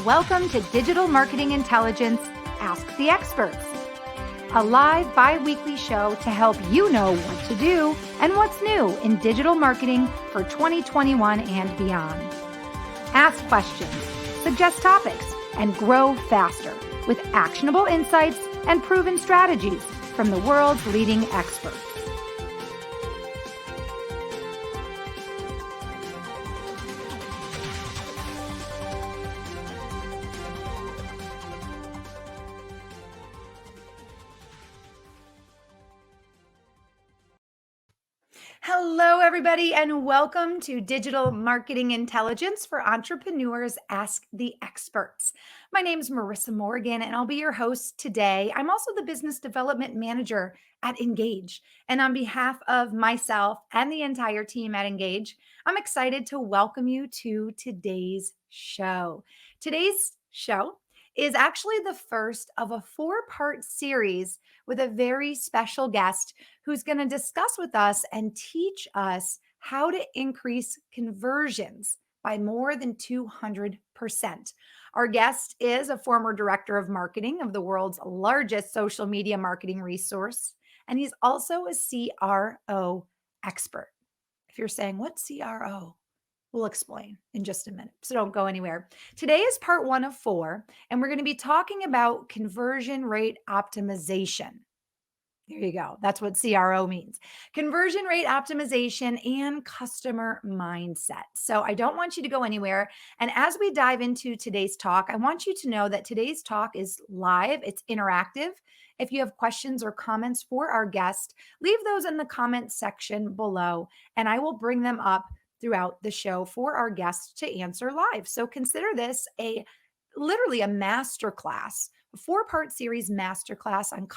Welcome to Digital Marketing Intelligence Ask the Experts, a live bi-weekly show to help you know what to do and what's new in digital marketing for 2021 and beyond. Ask questions, suggest topics, and grow faster with actionable insights and proven strategies from the world's leading experts. Hello, everybody, and welcome to Digital Marketing Intelligence for Entrepreneurs Ask the Experts. My name is Marissa Morgan, and I'll be your host today. I'm also the Business Development Manager at Ngagge. And on behalf of myself and the entire team at Ngagge, I'm excited to welcome you to today's show. Today's show is actually the first of a 4-part series with a very special guest who's going to discuss with us and teach us how to increase conversions by more than 200%. Our guest is a former director of marketing of the world's largest social media marketing resource, and he's also a CRO expert. If you're saying, what CRO? We'll explain in just a minute, so don't go anywhere. Today is part 1 of 4, and we're going to be talking about conversion rate optimization. There you go. That's what CRO means. Conversion rate optimization and customer mindset. So I don't want you to go anywhere. And as we dive into today's talk, I want you to know that today's talk is live. It's interactive. If you have questions or comments for our guest, leave those in the comment section below, and I will bring them up throughout the show for our guests to answer live. So consider this literally a masterclass, a 4-part series masterclass on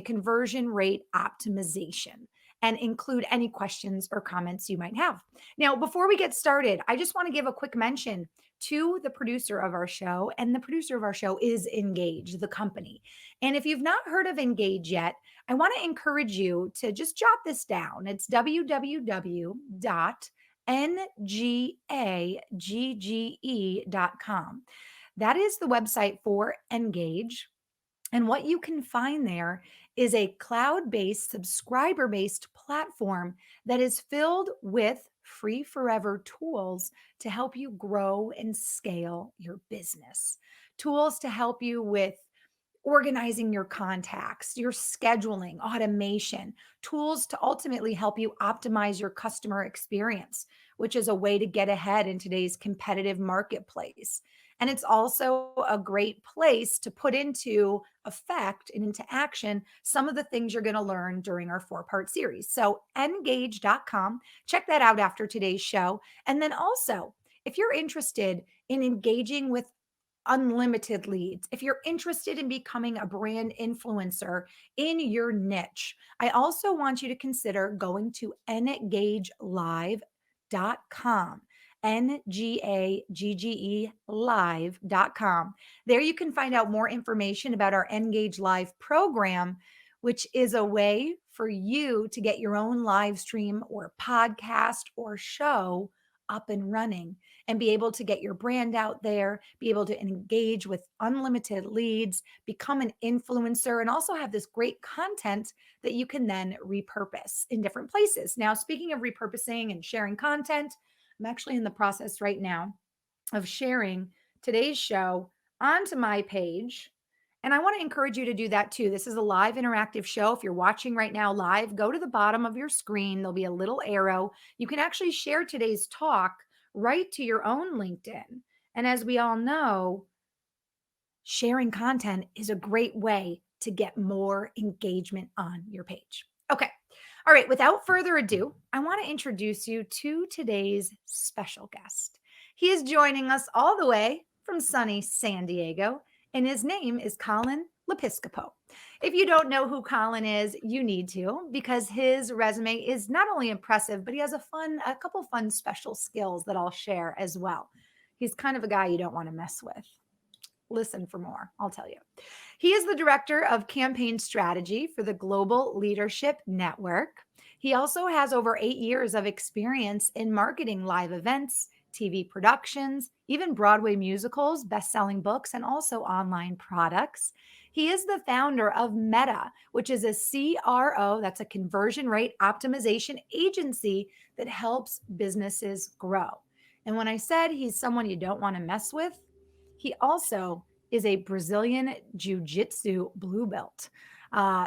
conversion rate optimization, and include any questions or comments you might have. Now, before we get started, I just want to give a quick mention to the producer of our show, and the producer of our show is Ngagge, the company. And if you've not heard of Ngagge yet, I want to encourage you to just jot this down. It's www.ngagge.com. That is the website for Ngagge. And what you can find there is a cloud-based, subscriber-based platform that is filled with free forever tools to help you grow and scale your business. Tools to help you with organizing your contacts, your scheduling, automation, tools to ultimately help you optimize your customer experience, which is a way to get ahead in today's competitive marketplace. And it's also a great place to put into effect and into action some of the things you're going to learn during our 4-part series. So ngagge.com, check that out after today's show. And then also, if you're interested in engaging with unlimited leads, if you're interested in becoming a brand influencer in your niche, I also want you to consider going to ngaggelive.com. NGAGGE live.com. There you can find out more information about our Ngagge Live program, which is a way for you to get your own live stream or podcast or show up and running and be able to get your brand out there, be able to engage with unlimited leads, become an influencer, and also have this great content that you can then repurpose in different places. Now, speaking of repurposing and sharing content, I'm actually in the process right now of sharing today's show onto my page. And I want to encourage you to do that too. This is a live interactive show. If you're watching right now live, go to the bottom of your screen. There'll be a little arrow. You can actually share today's talk right to your own LinkedIn. And as we all know, sharing content is a great way to get more engagement on your page. Okay. All right, without further ado, I want to introduce you to today's special guest. He is joining us all the way from sunny San Diego, and his name is Colin Lepiscopo. If you don't know who Colin is, you need to, because his resume is not only impressive, but he has a couple fun special skills that I'll share as well. He's kind of a guy you don't want to mess with. Listen for more, I'll tell you. He is the director of campaign strategy for the Global Leadership Network. He also has over 8 years of experience in marketing live events, TV productions, even Broadway musicals, best-selling books, and also online products. He is the founder of Meta, which is a CRO, that's a conversion rate optimization agency that helps businesses grow. And when I said he's someone you don't want to mess with, he also is a Brazilian jiu-jitsu blue belt.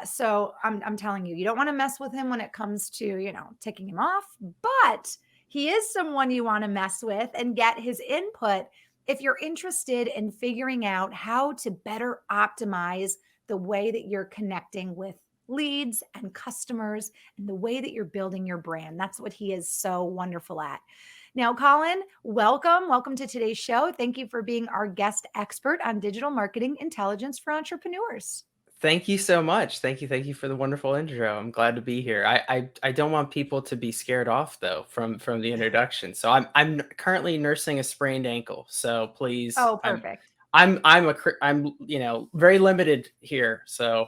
So I'm telling you, you don't want to mess with him when it comes to, ticking him off, but he is someone you want to mess with and get his input if you're interested in figuring out how to better optimize the way that you're connecting with leads and customers and the way that you're building your brand. That's what he is so wonderful at. Now, Colin, welcome. Welcome to today's show. Thank you for being our guest expert on digital marketing intelligence for entrepreneurs. Thank you so much. Thank you. Thank you for the wonderful intro. I'm glad to be here. I don't want people to be scared off though from the introduction. So I'm currently nursing a sprained ankle. So please, Oh, perfect. I'm very limited here. So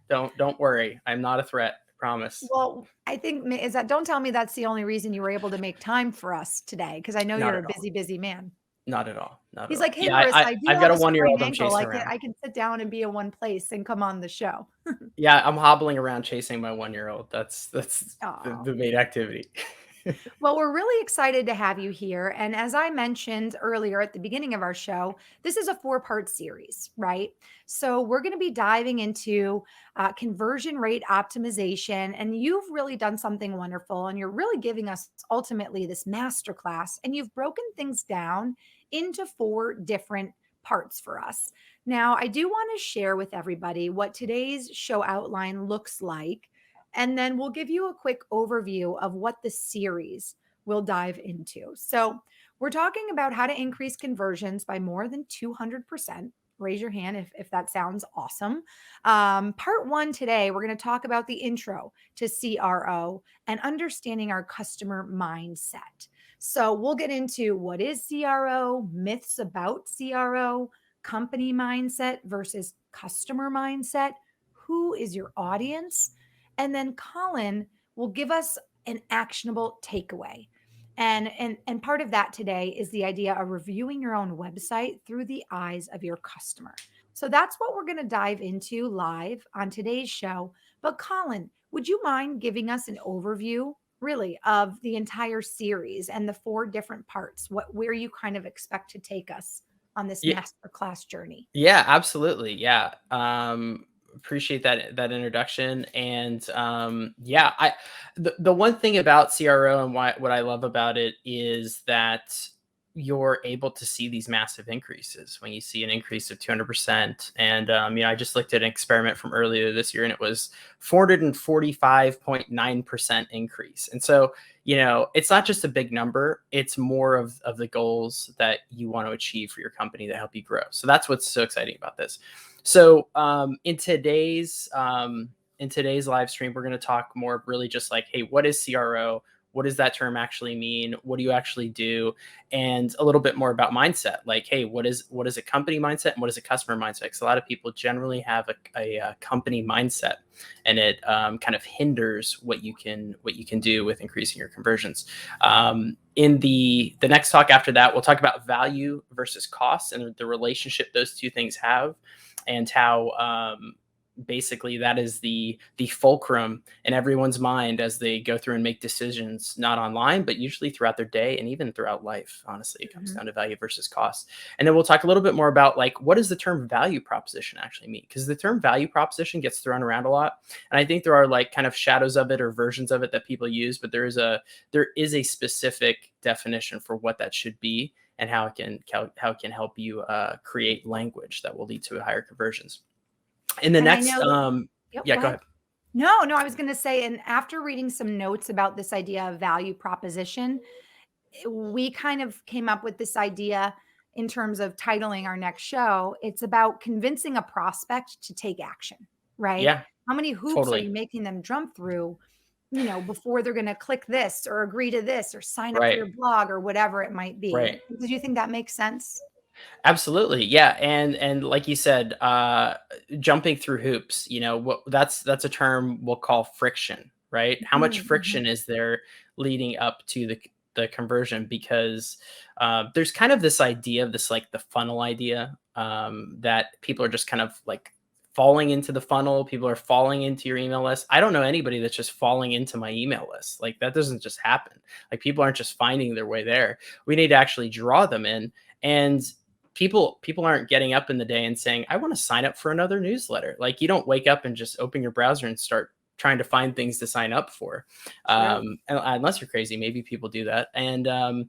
don't worry. I'm not a threat. I promise. Well, I think is that don't tell me that's the only reason you were able to make time for us today, because I know Not you're at a all. busy, busy man. Not at all. Not at He's all. like, "Hey, Yeah, Marissa, I do I've got have a a sprained 1-year-old I'm ankle. chasing I around. can sit down and be in one place and come on the show." Yeah, I'm hobbling around chasing my 1-year-old. That's Oh. the main activity. Well, we're really excited to have you here. And as I mentioned earlier at the beginning of our show, this is a 4-part series, right? So we're going to be diving into conversion rate optimization. And you've really done something wonderful. And you're really giving us ultimately this masterclass. And you've broken things down into 4 different parts for us. Now, I do want to share with everybody what today's show outline looks like, and then we'll give you a quick overview of what the series will dive into. So, we're talking about how to increase conversions by more than 200%. Raise your hand if that sounds awesome. Part 1 today, we're going to talk about the intro to CRO and understanding our customer mindset. So, we'll get into what is CRO, myths about CRO, company mindset versus customer mindset. Who is your audience? And then Colin will give us an actionable takeaway. And part of that today is the idea of reviewing your own website through the eyes of your customer. So that's what we're going to dive into live on today's show. But Colin, would you mind giving us an overview really of the entire series and the 4 different parts, where you kind of expect to take us on this Yeah, masterclass journey? yeah, absolutely. Yeah. Appreciate that introduction. And yeah, the one thing about CRO and what I love about it is that you're able to see these massive increases when you see an increase of 200%. And I just looked at an experiment from earlier this year and it was 445.9% increase. And so, it's not just a big number, it's more of the goals that you want to achieve for your company that help you grow. So that's what's so exciting about this. So in today's live stream, we're going to talk more really just like, hey, what is CRO? What does that term actually mean? What do you actually do? And a little bit more about mindset. Like, hey, what is a company mindset and what is a customer mindset? Because a lot of people generally have a company mindset, and it kind of hinders what you can do with increasing your conversions. In the next talk after that, we'll talk about value versus cost and the relationship those two things have, and how basically that is the fulcrum in everyone's mind as they go through and make decisions, not online, but usually throughout their day and even throughout life. Honestly, it comes down to value versus cost. And then we'll talk a little bit more about like, what does the term value proposition actually mean? Because the term value proposition gets thrown around a lot. And I think there are like kind of shadows of it or versions of it that people use, but there is a specific definition for what that should be and how it can help you create language that will lead to higher conversions. In the And I next, know that, yep, yeah, go go ahead. ahead. No, I was going to say, and after reading some notes about this idea of value proposition, we kind of came up with this idea in terms of titling our next show. It's about convincing a prospect to take action, right? Yeah, How many hoops are totally. you making them jump through, before they're going to click this or agree to this or sign up for Right, your blog or whatever it might be? right. Did you think that makes sense? Absolutely. Yeah. And like you said, jumping through hoops, that's a term we'll call friction, right? How much Mhm, mhm. friction is there leading up to the conversion, because there's kind of this idea of this, like the funnel idea, that people are just kind of like falling into the funnel. People are falling into your email list. I don't know anybody that's just falling into my email list. Like that doesn't just happen. Like people aren't just finding their way there. We need to actually draw them in. And people aren't getting up in the day and saying, I want to sign up for another newsletter. Like you don't wake up and just open your browser and start trying to find things to sign up for. Unless you're crazy, maybe people do that. And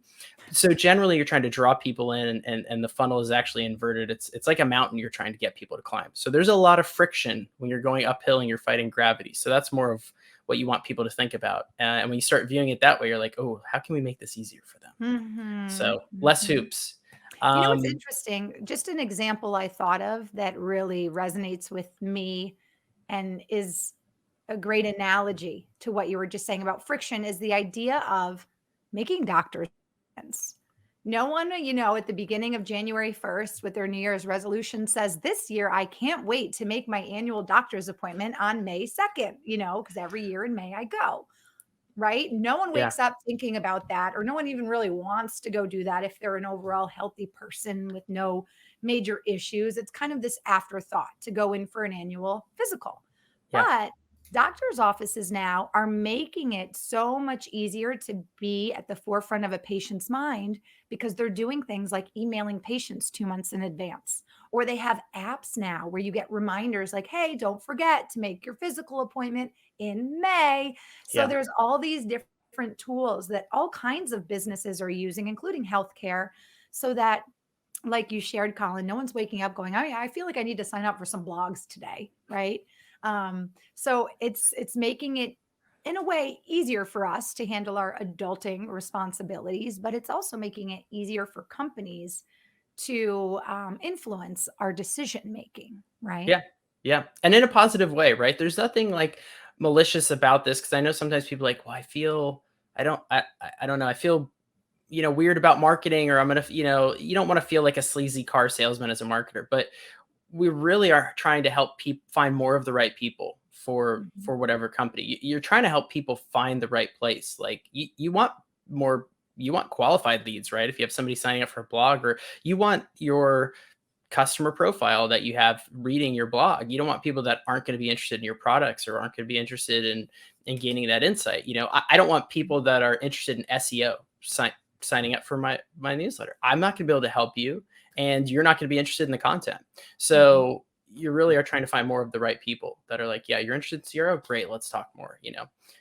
so generally you're trying to draw people in, and the funnel is actually inverted. It's like a mountain you're trying to get people to climb. So there's a lot of friction when you're going uphill and you're fighting gravity. So that's more of what you want people to think about. And when you start viewing it that way, you're like, oh, how can we make this easier for them? So less hoops. You know what's interesting? Just an example I thought of that really resonates with me and is a great analogy to what you were just saying about friction is the idea of making doctors sense. No one, at the beginning of January 1st with their New Year's resolution says, this year, I can't wait to make my annual doctor's appointment on May 2nd, because every year in May I go, right? No one wakes up thinking about that, or no one even really wants to go do that if they're an overall healthy person with no major issues. It's kind of this afterthought to go in for an annual physical. But doctors' offices now are making it so much easier to be at the forefront of a patient's mind because they're doing things like emailing patients 2 months in advance, or they have apps now where you get reminders like, hey, don't forget to make your physical appointment in May. So there's all these different tools that all kinds of businesses are using, including healthcare, so that, like you shared, Colin, no one's waking up going, I feel like I need to sign up for some blogs today, right? So it's making it in a way easier for us to handle our adulting responsibilities, but it's also making it easier for companies to influence our decision making, right? Yeah. And in a positive way, right? There's nothing like malicious about this, because I know sometimes people are like, well, I don't know. I feel, weird about marketing, or I'm going to, you don't want to feel like a sleazy car salesman as a marketer, but we really are trying to help people find more of the right people for whatever company. You're trying to help people find the right place. Like you want qualified leads, right? If you have somebody signing up for a blog, or you want your customer profile that you have reading your blog, you don't want people that aren't going to be interested in your products or aren't going to be interested in gaining that insight. I don't want people that are interested in SEO signing up for my newsletter. I'm not going to be able to help you, and you're not going to be interested in the content. So you really are trying to find more of the right people that are like, yeah, you're interested in CRO? Great. Let's talk more,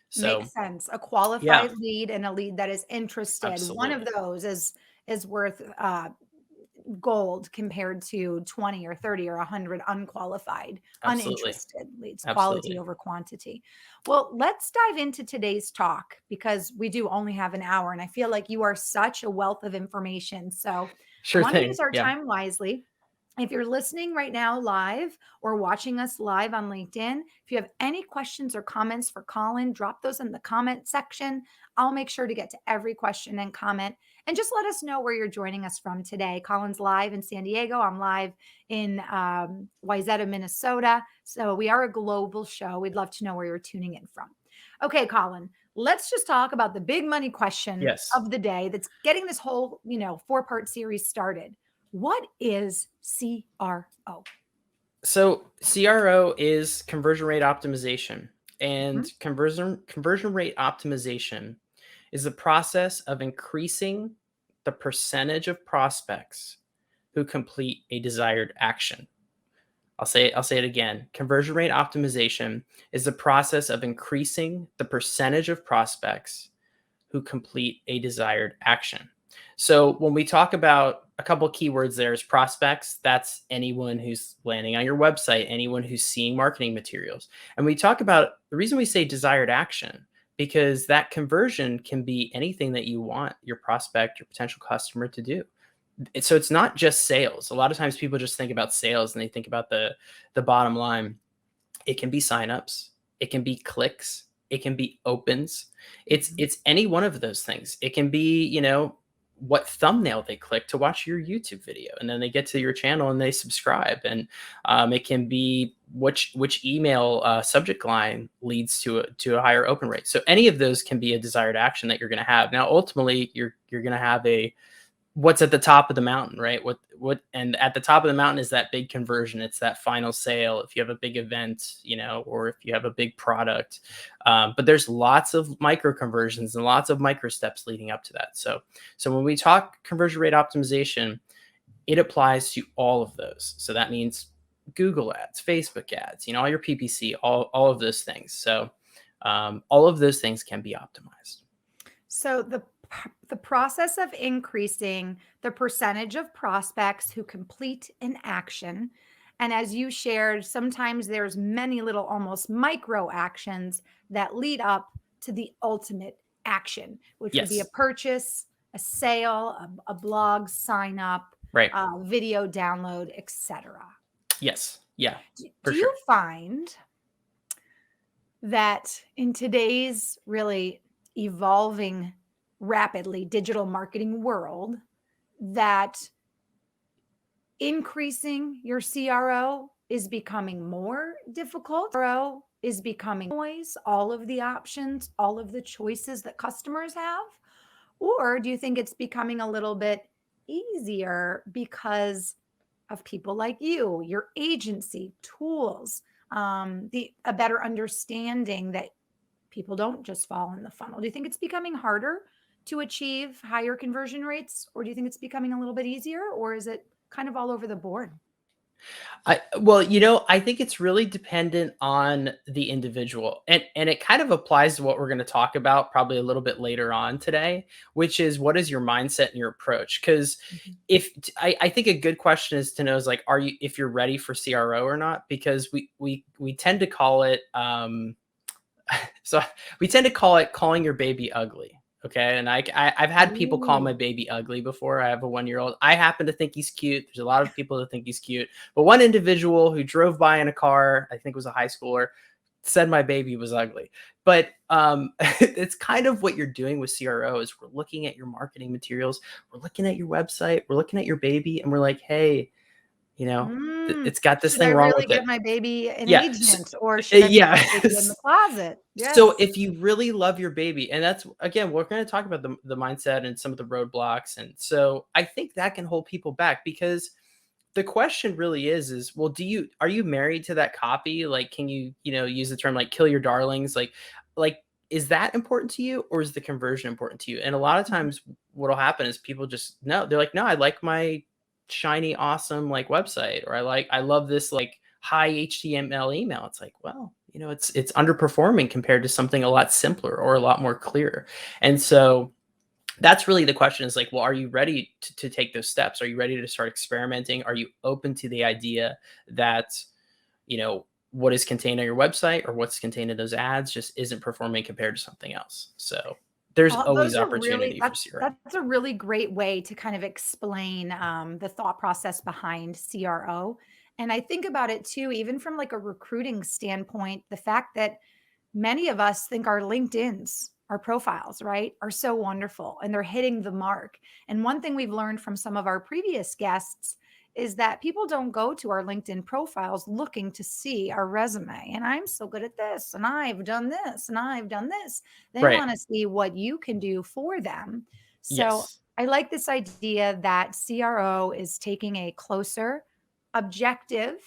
So makes sense. A qualified lead and a lead that is interested. Absolutely. One of those is worth gold compared to 20 or 30 or 100 unqualified, uninterested leads. Quality over quantity. Well, let's dive into today's talk, because we do only have an hour, and I feel like you are such a wealth of information. So I want to use our time wisely. If you're listening right now live or watching us live on LinkedIn, if you have any questions or comments for Colin, drop those in the comment section. I'll make sure to get to every question and comment. And just let us know where you're joining us from today. Colin's live in San Diego. I'm live in Wayzata, Minnesota. So we are a global show. We'd love to know where you're tuning in from. Okay, Colin, let's just talk about the big money question of the day that's getting this whole, 4-part series started. What is CRO? So CRO is conversion rate optimization, and conversion rate optimization is the process of increasing the percentage of prospects who complete a desired action. I'll say it again. Conversion rate optimization is the process of increasing the percentage of prospects who complete a desired action. So when we talk about a couple of keywords, there's prospects. That's anyone who's landing on your website, anyone who's seeing marketing materials. And we talk about the reason we say desired action, because that conversion can be anything that you want your prospect, your potential customer to do. So it's not just sales. A lot of times people just think about sales and they think about the bottom line. It can be signups. It can be clicks. It can be opens. It's any one of those things. It can be, what thumbnail they click to watch your YouTube video, and then they get to your channel and they subscribe. And it can be which email subject line leads to a higher open rate. So any of those can be a desired action that you're going to have. Now, ultimately, you're going to have a what's at the top of the mountain, right? And at the top of the mountain is that big conversion. It's that final sale. If you have a big event, or if you have a big product, but there's lots of micro conversions and lots of micro steps leading up to that. So when we talk conversion rate optimization, it applies to all of those. So that means Google ads, Facebook ads, all your PPC, all of those things. So all of those things can be optimized. So the process of increasing the percentage of prospects who complete an action, and as you shared, sometimes there's many little almost micro actions that lead up to the ultimate action, which would be a Yes. purchase, a sale, a blog sign up, Right. video download, etc. Yes. Yeah. Do you find that in today's really evolving rapidly digital marketing world, that increasing your CRO is becoming more difficult? CRO is becoming noise, all of the options, all of the choices that customers have? Or do you think it's becoming a little bit easier because of people like you, your agency, tools, a better understanding that people don't just fall in the funnel? Do you think it's becoming harder to achieve higher conversion rates, or do you think it's becoming a little bit easier, or is it kind of all over the board? I think it's really dependent on the individual, and it kind of applies to what we're going to talk about probably a little bit later on today, which is what is your mindset and your approach? Because I think a good question is to know is like, if you're ready for CRO or not? Because we tend to call it so we tend to call it calling your baby ugly. Okay. And I've had people call my baby ugly before. I have a 1-year-old. I happen to think he's cute. There's a lot of people that think he's cute. But one individual who drove by in a car, I think was a high schooler, said my baby was ugly. But it's kind of what you're doing with CRO is we're looking at your marketing materials. We're looking at your website. We're looking at your baby. And we're like, hey, it's got this Should I thing wrong really with it. give my baby an Yeah. agent, or should I put Yeah. my baby in the closet? Yes. So if you really love your baby, and that's again, we're going to talk about the mindset and some of the roadblocks. And so I think that can hold people back, because the question really is, well, are you married to that copy? Like, can you, use the term like kill your darlings? Like, is that important to you, or is the conversion important to you? And a lot of times what'll happen is people just, no, they're like, no, I like my shiny, awesome, like website, or I love this like high HTML email. It's like, well, it's underperforming compared to something a lot simpler or a lot more clear. And so that's really the question is like, well, are you ready to take those steps? Are you ready to start experimenting? Are you open to the idea that, what is contained on your website or what's contained in those ads just isn't performing compared to something else? So there's always opportunity for CRO. That's a really great way to kind of explain the thought process behind CRO. And I think about it too, even from like a recruiting standpoint, the fact that many of us think our LinkedIn's, our profiles, right, are so wonderful and they're hitting the mark. And one thing we've learned from some of our previous guests is that people don't go to our LinkedIn profiles looking to see our resume. And I'm so good at this, and I've done this, and I've done this. They Right. want to see what you can do for them. So Yes. I like this idea that CRO is taking a closer, objective,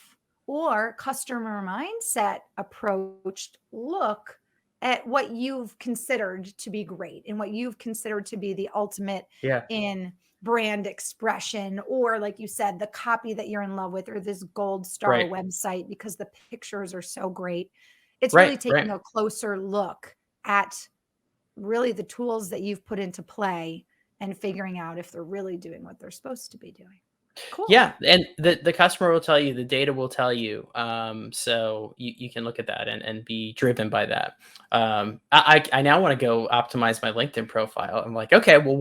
or customer mindset approached look at what you've considered to be great and what you've considered to be the ultimate Yeah. in brand expression, or like you said, the copy that you're in love with, or this gold star Right. website because the pictures are so great. It's really Right. taking a closer look at really the tools that you've put into play and figuring out if they're really doing what they're supposed to be doing. Cool. Yeah, and the customer will tell you, the data will tell you. So you can look at that and be driven by that. I now want to go optimize my LinkedIn profile. I'm like, okay, well,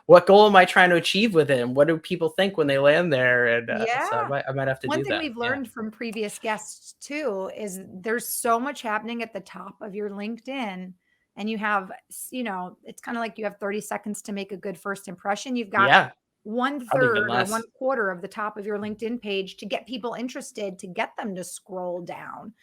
what goal am I trying to achieve with it? And what do people think when they land there? And so Yeah. I might have to One do thing that. we've Yeah. learned from previous guests too is there's so much happening at the top of your LinkedIn and you have, it's kind of like you have 30 seconds to make a good first impression. You've got Yeah, one probably even third or one less. quarter of the top of your LinkedIn page to get people interested, to get them to scroll down.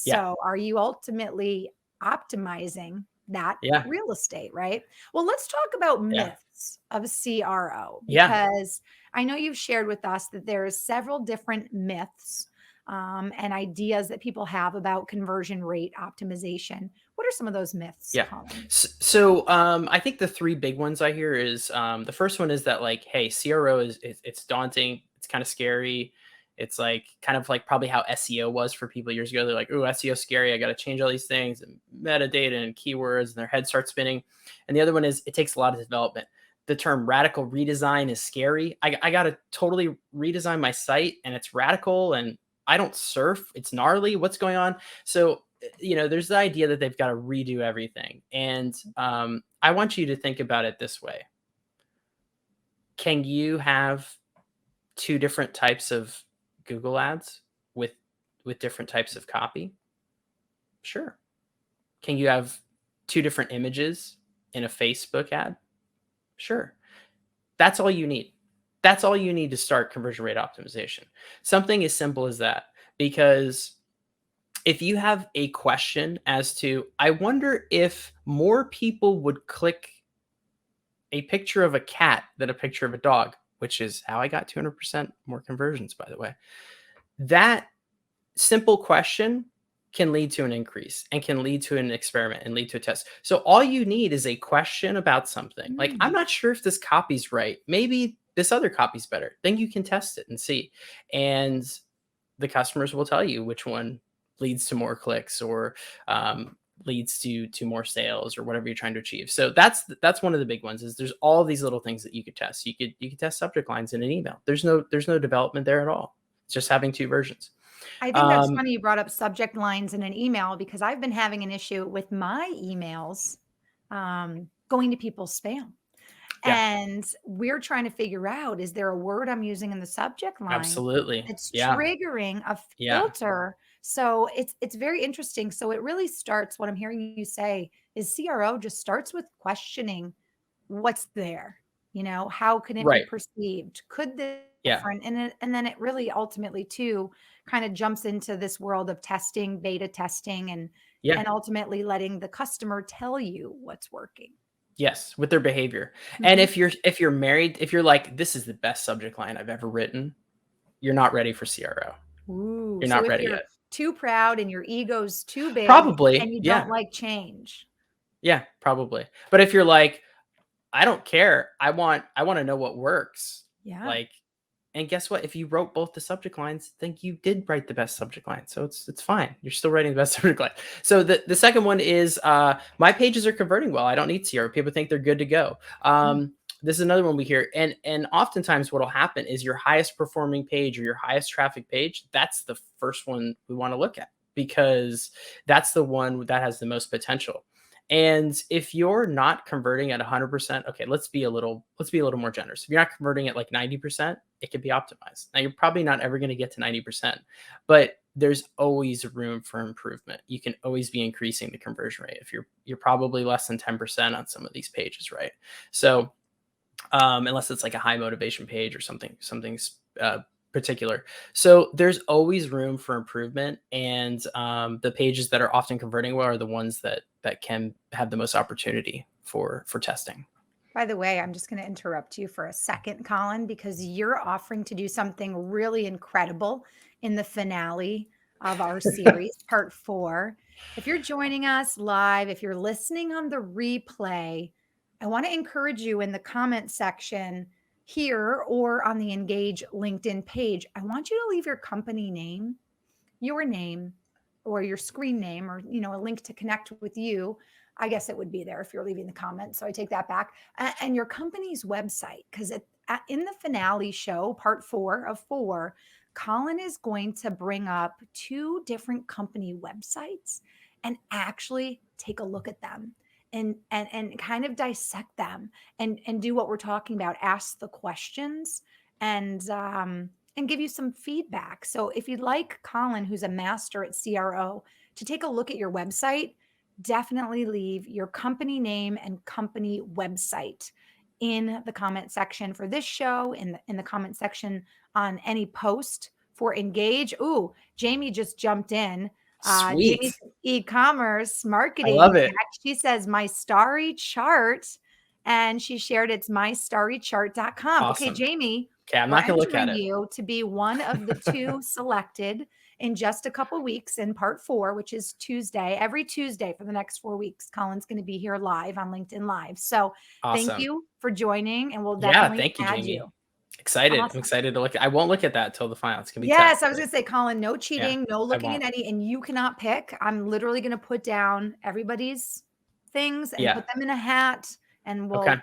Yeah, So are you ultimately optimizing that yeah, real estate, right? Well, let's talk about yeah, myths of CRO, yeah, because I know you've shared with us that there's several different myths and ideas that people have about conversion rate optimization. What are some of those myths, yeah. Colin? I think the three big ones I hear is the first one is that like, hey, CRO it's daunting, it's kind of scary. It's like kind of like probably how SEO was for people years ago. They're like, oh, SEO scary. I got to change all these things and metadata and keywords, and their head starts spinning. And the other one is it takes a lot of development. The term radical redesign is scary. I got to totally redesign my site, and it's radical, and I don't surf. It's gnarly. What's going on? So there's the idea that they've got to redo everything. And I want you to think about it this way. Can you have two different types of Google ads with different types of copy? Sure. Can you have two different images in a Facebook ad? Sure. That's all you need. That's all you need to start conversion rate optimization. Something as simple as that. Because if you have a question as to, I wonder if more people would click a picture of a cat than a picture of a dog, which is how I got 200% more conversions, by the way. That simple question can lead to an increase and can lead to an experiment and lead to a test. So all you need is a question about something. Like, I'm Mm. not sure if this copy's right. Maybe this other copy's better. Then you can test it and see. And the customers will tell you which one leads to more clicks or leads to more sales or whatever you're trying to achieve. So that's one of the big ones. Is there's all these little things that you could test. You could test subject lines in an email. There's no development there at all. It's just having two versions. I think that's Um, funny you brought up subject lines in an email, because I've been having an issue with my emails going to people's spam. yeah, And we're trying to figure out, is there a word I'm using in the subject line absolutely. that's Yeah, triggering a yeah, filter? So it's very interesting. So it really starts, what I'm hearing you say is CRO just starts with questioning what's there. How can it be right. perceived? Could this be Yeah, different? And then it really ultimately too kind of jumps into this world of testing, beta testing, yeah. and ultimately letting the customer tell you what's working. Yes, with their behavior. And Mhm. if you're married, if you're like, this is the best subject line I've ever written, you're not ready for CRO. Ooh, You're so not if ready you're yet. too proud and your ego's too big and Probably. you don't Yeah. like change. Yeah, probably. But if you're like, I don't care. I want to know what works. Yeah. Like, and guess what? If you wrote both the subject lines, then you did write the best subject line. So it's fine. You're still writing the best subject line. So the second one is my pages are converting well. I don't need CRO. People think they're good to go. Mm. This is another one we hear. And oftentimes what'll happen is your highest performing page or your highest traffic page, that's the first one we want to look at, because that's the one that has the most potential. And if you're not converting at 100%, okay, let's be a little more generous. If you're not converting at like 90%, it can be optimized. Now you're probably not ever going to get to 90%, but there's always room for improvement. You can always be increasing the conversion rate. If you're probably less than 10% on some of these pages, right? So unless it's like a high motivation page or something particular. So there's always room for improvement, and the pages that are often converting well are the ones that can have the most opportunity for testing. By the way, I'm just going to interrupt you for a second, Colin, because you're offering to do something really incredible in the finale of our series, part 4. If you're joining us live, if you're listening on the replay, I want to encourage you in the comment section here or on the Engage LinkedIn page. I want you to leave your company name, your name, or your screen name, or a link to connect with you. I guess it would be there if you're leaving the comment, so I take that back. And your company's website, because in the finale show, part 4 of 4, Colin is going to bring up 2 different company websites and actually take a look at them and kind of dissect them and do what we're talking about, ask the questions, and give you some feedback. So if you'd like Colin, who's a master at CRO, to take a look at your website, definitely leave your company name and company website in the comment section for this show, in the comment section on any post for Engage. Ooh, Jamie just jumped in. Jamie's Sweet. e-commerce I marketing love it. hack. She says my starry chart, and she shared it's mystarrychart.com. Okay, Awesome. Jamie, Okay, I'm we're not gonna look at entering it. you to be one of the two selected in just a couple weeks in part 4, which is Tuesday. Every Tuesday for the next 4 weeks, Colin's going to be here live on LinkedIn Live. So thank Awesome. you for joining, and we'll Yeah, definitely thank you, add you. Jamie. Excited. I'm Awesome. excited to look. I won't look at that till the final. It's gonna be tough. Yes, I was But going to say, Colin, no yeah, cheating, no I looking at won't. any, and you cannot pick. I'm literally going to put down everybody's things and Yeah. put them in a hat, and Okay.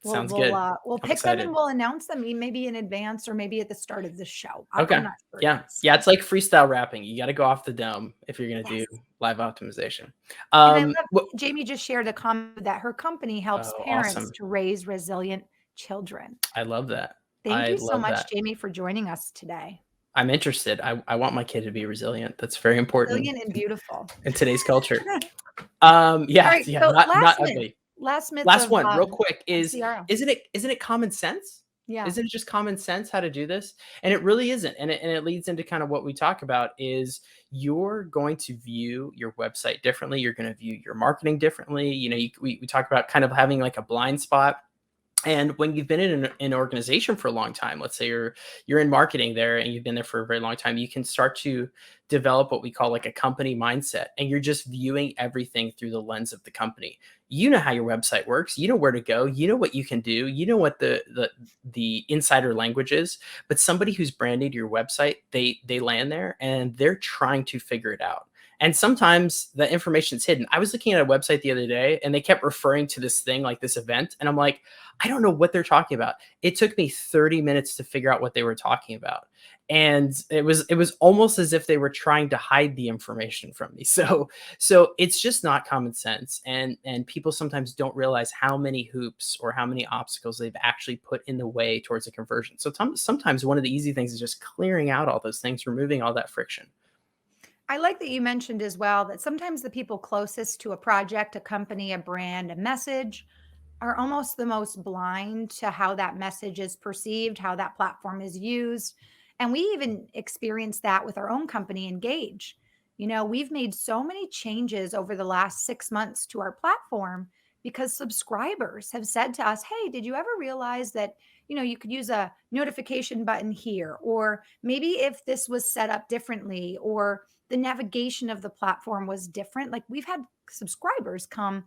we'll Sounds we'll good. uh we'll I'm pick them and excited. we'll announce them maybe in advance or maybe at the start of the show. I'm Okay. not sure Yeah. yet. Yeah. So It's like freestyle rapping. You got to go off the dome if you're gonna do yes. live optimization. And I love What? Jamie just shared a comment that her company helps Oh, parents awesome. to raise resilient children. I love that. Thank I you so love much, that. Jamie, for joining us today. I'm interested. I want my kid to be resilient. That's very important Resilient and beautiful. in today's culture. All Yeah, right. yeah, So not ugly. last myth Last one, real quick, of is CRO. isn't it common sense? Yeah. Isn't it just common sense how to do this? And it really isn't. And it leads into kind of what we talk about is you're going to view your website differently. You're going to view your marketing differently. We talk about kind of having like a blind spot. And when you've been in an organization for a long time, let's say you're in marketing there and you've been there for a very long time, you can start to develop what we call like a company mindset, and you're just viewing everything through the lens of the company. You know how your website works, you know where to go, you know what you can do, you know what the insider language is. But somebody who's brand new to your website, they land there and they're trying to figure it out. And sometimes the information's hidden. I was looking at a website the other day and they kept referring to this thing, like this event. And I'm like, I don't know what they're talking about. It took me 30 minutes to figure out what they were talking about. And it was almost as if they were trying to hide the information from me. So it's just not common sense. And people sometimes don't realize how many hoops or how many obstacles they've actually put in the way towards a conversion. So sometimes one of the easy things is just clearing out all those things, removing all that friction. I like that you mentioned as well that sometimes the people closest to a project, a company, a brand, a message are almost the most blind to how that message is perceived, how that platform is used. And we even experienced that with our own company, Engage. We've made so many changes over the last 6 months to our platform because subscribers have said to us, hey, did you ever realize that, you could use a notification button here? Or maybe if this was set up differently, or the navigation of the platform was different. Like we've had subscribers come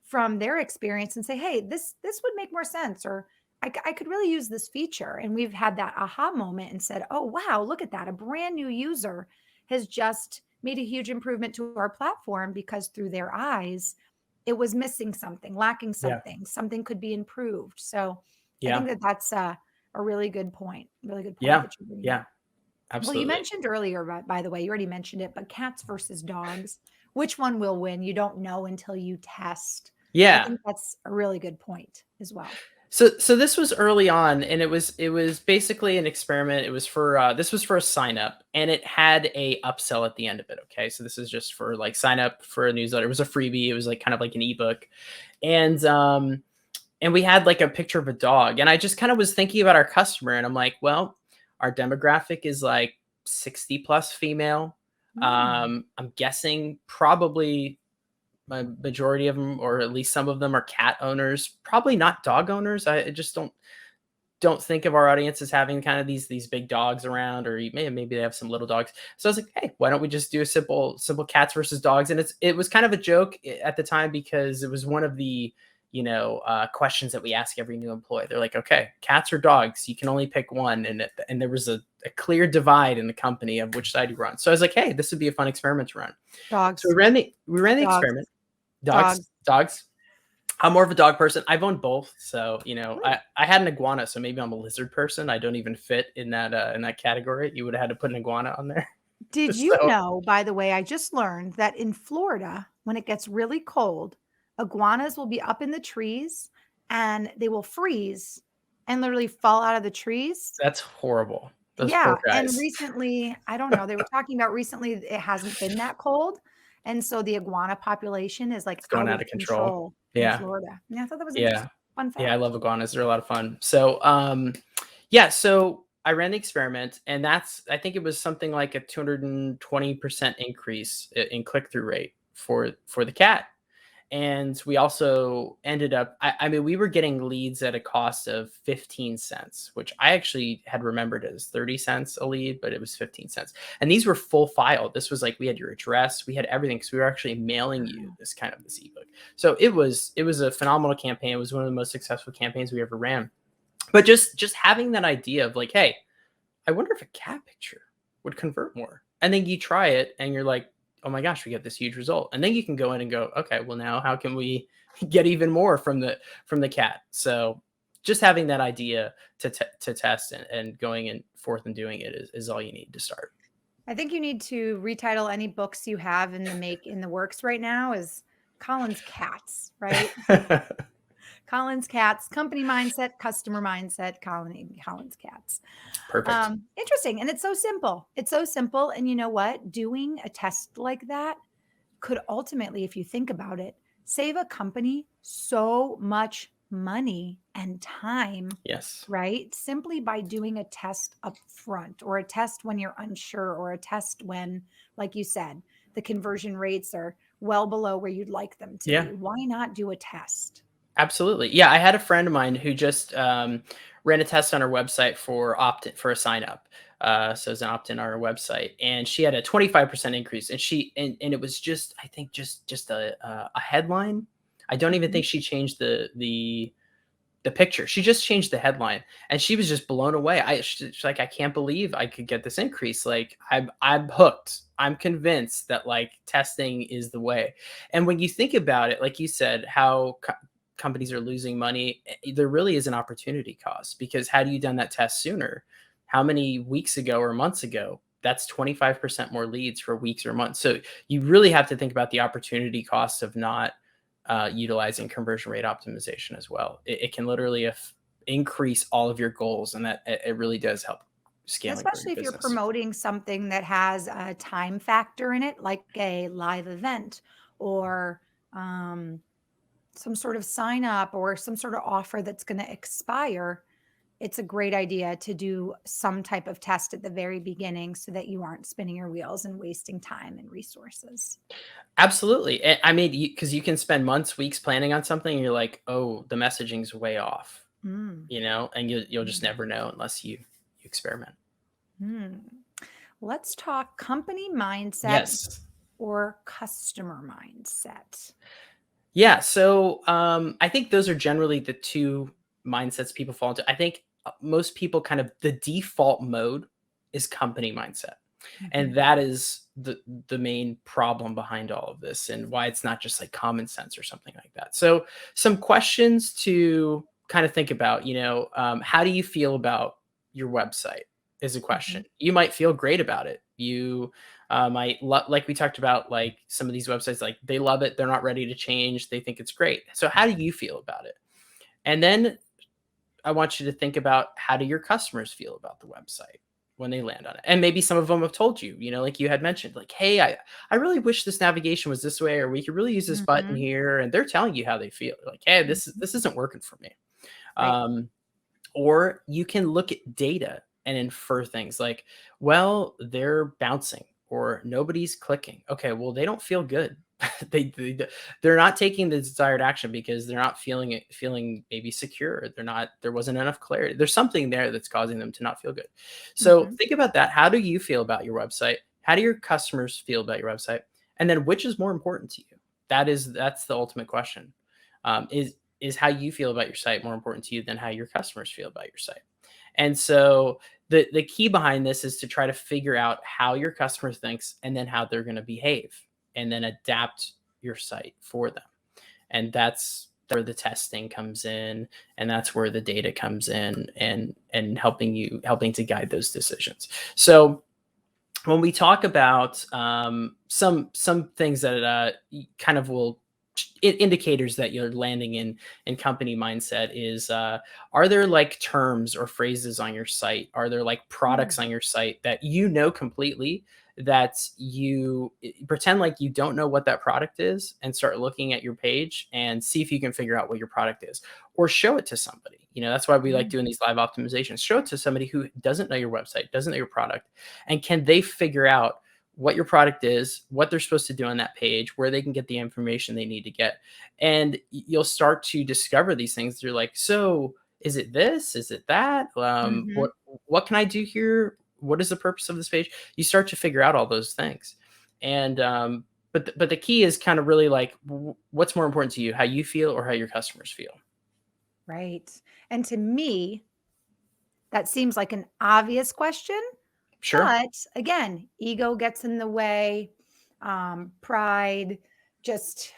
from their experience and say, hey, this would make more sense, or I could really use this feature. And we've had that aha moment and said, oh wow, look at that, a brand new user has just made a huge improvement to our platform because through their eyes it was missing something, lacking Yeah. something could be improved. So I Yeah. think that that's a really good point Yeah. that you're bringing Yeah. up. Well, you Absolutely. mentioned earlier, by the way, you already mentioned it, but cats versus dogs, which one will win? You don't know until you test. I Yeah. think that's a really good point as well. So this was early on, and it was basically an experiment. It was for this was for a sign up, and it had a upsell at the end of it. Okay, so this is just for like sign up for a newsletter. It was a freebie. It was like kind of like an ebook, and we had like a picture of a dog, and I just kind of was thinking about our customer, and I'm like, well, our demographic is like 60 plus female. Mm, I'm guessing probably a majority of them, or at least some of them, are cat owners, probably not dog owners. I just don't think of our audience as having kind of these big dogs around, or maybe they have some little dogs. So I was like, hey, why don't we just do a simple cats versus dogs? And it was kind of a joke at the time because it was one of the questions that we ask every new employee. They're like, okay, cats or dogs? You can only pick one, and there was a clear divide in the company of which side you run. So I was like, hey, this would be a fun experiment to run. So dogs, we ran the dogs, experiment. Dogs, dogs. dogs. I'm more of a dog person. I've owned both, so Mm. I had an iguana, so maybe I'm a lizard person. I don't even fit in that category. You would have had to put an iguana on there. Did you So know, by the way, I just learned that in Florida, when it gets really cold, iguanas will be up in the trees and they will freeze and literally fall out of the trees. that's horrible. Those Yeah, poor and guys. recently, I don't know, they were talking about recently it hasn't been that cold, And so the iguana population is like It's going out out of of control. control in Yeah. Florida. Yeah, I thought that was Yeah. interesting. Fun Yeah. I fact. love iguanas. They're a lot of fun. So, yeah. So I ran the experiment, and I think it was something like a 220% increase in click through rate for the cat. And we also ended up, I mean, we were getting leads at a cost of 15 cents, which I actually had remembered as 30 cents a lead, but it was 15 cents. And these were full file. This was like, we had your address, we had everything, because we were actually mailing you this ebook. So it was a phenomenal campaign. It was one of the most successful campaigns we ever ran. But just having that idea of like, hey, I wonder if a cat picture would convert more. And then you try it and you're like, oh my gosh, we get this huge result. And then you can go in and go, okay, well now how can we get even more from the cat? So just having that idea to test and going and forth and doing it is all you need to start. I think you need to retitle any books you have in the works right now as Colin's Cats, right? Colin's Cats, company mindset, customer mindset, Colin's Cats. Perfect. Interesting. And it's so simple. It's so simple. And you know what? Doing a test like that could ultimately, if you think about it, save a company so much money and time, Yes. right? Simply by doing a test up front, or a test when you're unsure, or a test when, like you said, the conversion rates are well below where you'd like them to Yeah. be. Why not do a test? Absolutely. Yeah, I had a friend of mine who just ran a test on her website for opt-in for a sign up. So it's an opt-in on her website, and she had a 25% increase. And and it was just, I think, just a headline. I don't even Mhm. think she changed the picture. She just changed the headline, and she was just blown away. She's like, I can't believe I could get this increase. Like, I'm hooked. I'm convinced that like testing is the way. And when you think about it, like you said, how companies are losing money, there really is an opportunity cost, because had you done that test sooner, how many weeks ago or months ago, that's 25% more leads for weeks or months. So you really have to think about the opportunity cost of not utilizing conversion rate optimization as well. It can literally increase all of your goals, and that it really does help scaling your Especially if you're business. promoting something that has a time factor in it, like a live event, or um, some sort of sign up, or some sort of offer that's going to expire. It's a great idea to do some type of test at the very beginning so that you aren't spinning your wheels and wasting time and resources. Absolutely. I mean, because you can spend months, weeks planning on something, and you're like, oh, the messaging's way off, Mm, and you'll just mm, never know unless you experiment. mm. Let's talk company mindset Yes. or customer mindset. Yeah. So I think those are generally the two mindsets people fall into. I think most people kind of, the default mode is company mindset. And Mhm. that is the main problem behind all of this, and why it's not just like common sense or something like that. So some questions to kind of think about, how do you feel about your website is a question. Mhm. You might feel great about it. You like we talked about, like some of these websites, like they love it. They're not ready to change. They think it's great. So how do you feel about it? And then I want you to think about, how do your customers feel about the website when they land on it? And maybe some of them have told you, like you had mentioned, like, hey, I really wish this navigation was this way, or we could really use this button Mhm. here. And they're telling you how they feel. Like, hey, Mhm. this isn't working for me. Right. Um, or you can look at data and infer things like, well, they're bouncing, or nobody's clicking. Okay, well, they don't feel good. They're not taking the desired action because they're not feeling maybe secure. There wasn't enough clarity. There's something there that's causing them to not feel good. So Mhm. think about that. How do you feel about your website? How do your customers feel about your website? And then, which is more important to you? That's the ultimate question. Is how you feel about your site more important to you than how your customers feel about your site? And so the key behind this is to try to figure out how your customer thinks, and then how they're going to behave, and then adapt your site for them. And that's where the testing comes in, and that's where the data comes in, and helping to guide those decisions. So when we talk about some things that kind of will indicators that you're landing in company mindset is, are there like terms or phrases on your site? Are there like products Mm. on your site that completely, that you pretend like you don't know what that product is, and start looking at your page and see if you can figure out what your product is, or show it to somebody. That's why we like Mm. doing these live optimizations. Show it to somebody who doesn't know your website, doesn't know your product, and can they figure out what your product is, what they're supposed to do on that page, where they can get the information they need to get. And you'll start to discover these things. You're like, so is it this? Is it that? Mhm. What can I do here? What is the purpose of this page? You start to figure out all those things. And but the key is kind of really like, what's more important to you, how you feel or how your customers feel? Right. And to me, that seems like an obvious question, Sure. but again, ego gets in the way, pride, just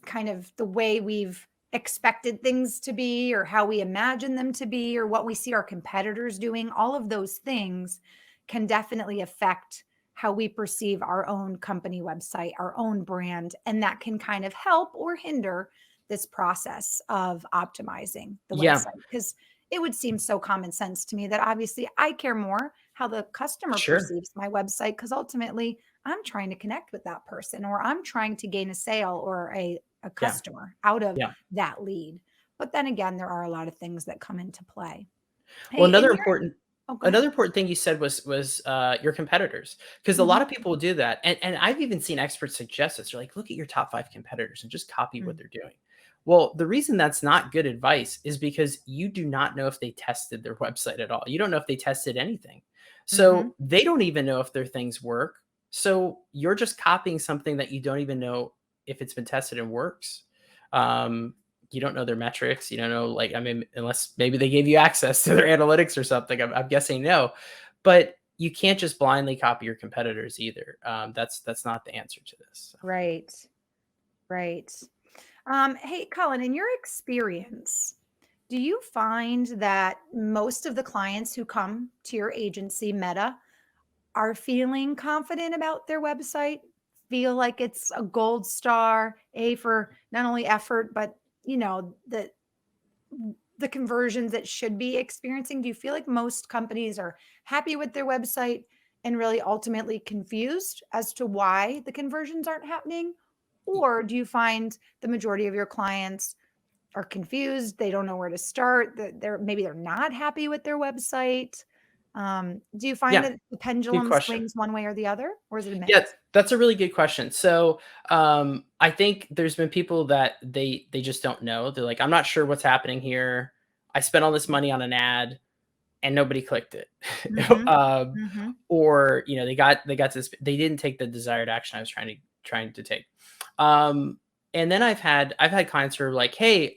kind of the way we've expected things to be, or how we imagine them to be, or what we see our competitors doing. All of those things can definitely affect how we perceive our own company website, our own brand, and that can kind of help or hinder this process of optimizing the Yeah. website. Because it would seem so common sense to me that obviously I care more how the customer Sure. perceives my website, because ultimately I'm trying to connect with that person, or I'm trying to gain a sale or a Yeah. customer out of Yeah. that lead. But then again, there are a lot of things that come into play. Well, Hey, in your oh, go ahead. another important thing you said was your competitors, because a lot Mhm. of people will do that, and I've even seen experts suggest this. They're like, look at your top 5 competitors and just copy what Mm. they're doing. Well, the reason that's not good advice is because you do not know if they tested their website at all. You don't know if they tested anything, Mhm. so they don't even know if their things work. So you're just copying something that you don't even know if it's been tested and works. Um, you don't know their metrics. You don't know, like, I mean, unless maybe they gave you access to their analytics or something. I'm guessing no, but you can't just blindly copy your competitors either. That's not the answer to this. Right. Right. Hey, Colin, in your experience, do you find that most of the clients who come to your agency, Meta, are feeling confident about their website, feel like it's a gold star, A, for not only effort, but the conversions it should be experiencing? Do you feel like most companies are happy with their website and really ultimately confused as to why the conversions aren't happening? Or do you find the majority of your clients are confused, they don't know where to start, that they're not happy with their website? Do you find Yeah, that the good pendulum question. swings one way or the other, or is it a Yeah, mix? that's a really good question. So, I think there's been people that they just don't know. They're like, I'm not sure what's happening here. I spent all this money on an ad and nobody clicked it. Mhm. um, Mhm. or they got to this, they didn't take the desired action I was trying to take. Um, and then I've had clients who are like, hey,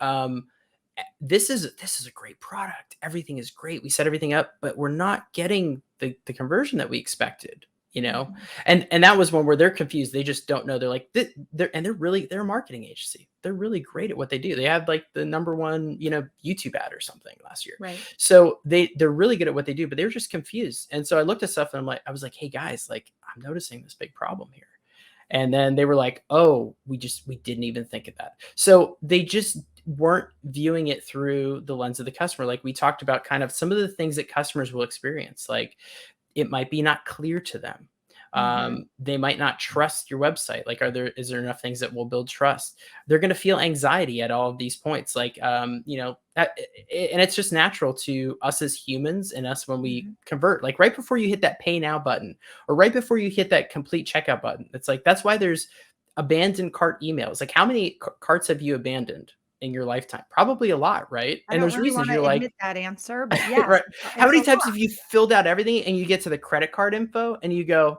this is a great product. Everything is great. We set everything up, but we're not getting the conversion that we expected. You know, Mhm. and that was one where they're confused. They just don't know. They're like, they're a marketing agency. They're really great at what they do. They had like the number one, YouTube ad or something last year. Right. So they're really good at what they do, but they were just confused. And so I looked at stuff and I was like, hey guys, like, I'm noticing this big problem here. And then they were like, oh, we didn't even think of that. So they just weren't viewing it through the lens of the customer. Like we talked about, kind of some of the things that customers will experience. Like, it might be not clear to them. Mhm. They might not trust your website. Like, is there enough things that will build trust? They're going to feel anxiety at all of these points. Like, and it's just natural to us as humans and us when we Mhm. convert. Like right before you hit that pay now button, or right before you hit that complete checkout button. It's like, that's why there's abandoned cart emails. Like, how many carts have you abandoned in your lifetime? Probably a lot, right? I And don't there's really reasons. wanna You're like, admit that answer, but yes, right. How it's a many times have lot. you filled out everything and you get to the credit card info and you go,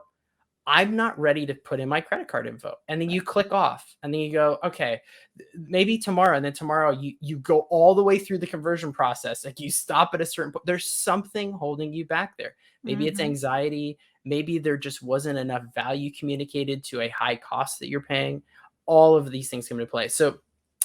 I'm not ready to put in my credit card info. And then you Right. click off and then you go, okay, maybe tomorrow. And then tomorrow you go all the way through the conversion process. Like, you stop at a certain point. There's something holding you back there. Maybe it's Mhm. anxiety. Maybe there just wasn't enough value communicated to a high cost that you're paying. All of these things come into play. So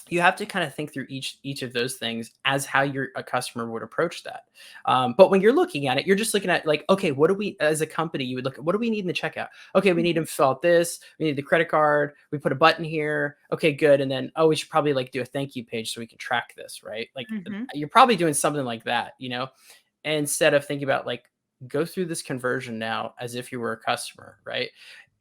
you have to kind of think through each of those things as how a customer would approach that. But when you're looking at it, you're just looking at like, okay, what do we, as a company, you would look at, what do we need in the checkout? Okay, we need Mhm. them to fill out this. We need the credit card. We put a button here. Okay, good. And then, oh, we should probably like do a thank you page so we can track this, right? Like Mhm. you're probably doing something like that, instead of thinking about like, go through this conversion now as if you were a customer, right?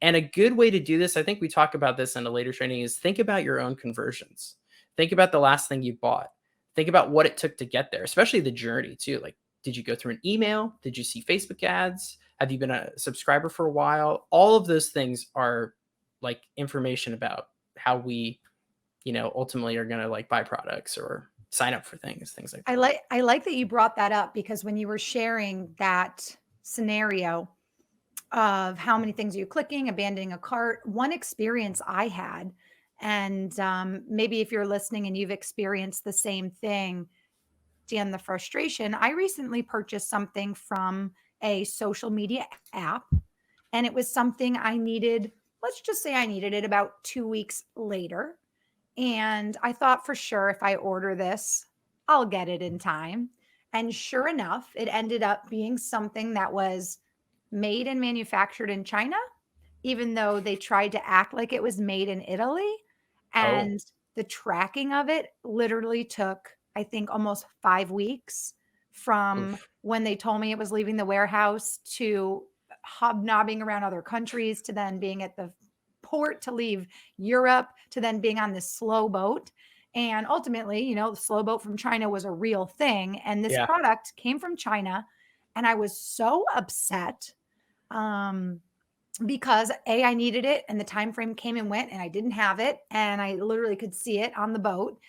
And a good way to do this, I think we talk about this in a later training, is think about your own conversions. Think about the last thing you bought. Think about what it took to get there, especially the journey too. Like, did you go through an email? Did you see Facebook ads? Have you been a subscriber for a while? All of those things are like information about how we, ultimately are going to like buy products or sign up for things like that. I like that you brought that up because when you were sharing that scenario of how many things are you clicking, abandoning a cart, one experience I had, and maybe if you're listening and you've experienced the same thing, and the frustration, I recently purchased something from a social media app, and it was something I needed. Let's just say I needed it about 2 weeks later. And I thought for sure if I order this, I'll get it in time. And sure enough, it ended up being something that was made and manufactured in China, even though they tried to act like it was made in Italy. Oh, And the tracking of it literally took, I think, almost 5 weeks from oof. when they told me it was leaving the warehouse to hobnobbing around other countries to then being at the port to leave Europe to then being on this slow boat. And ultimately, the slow boat from China was a real thing. And this Yeah. product came from China. And I was so upset um, because I needed it and the time frame came and went and I didn't have it. And I literally could see it on the boat.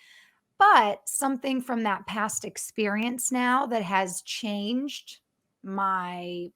But something from that past experience now that has changed my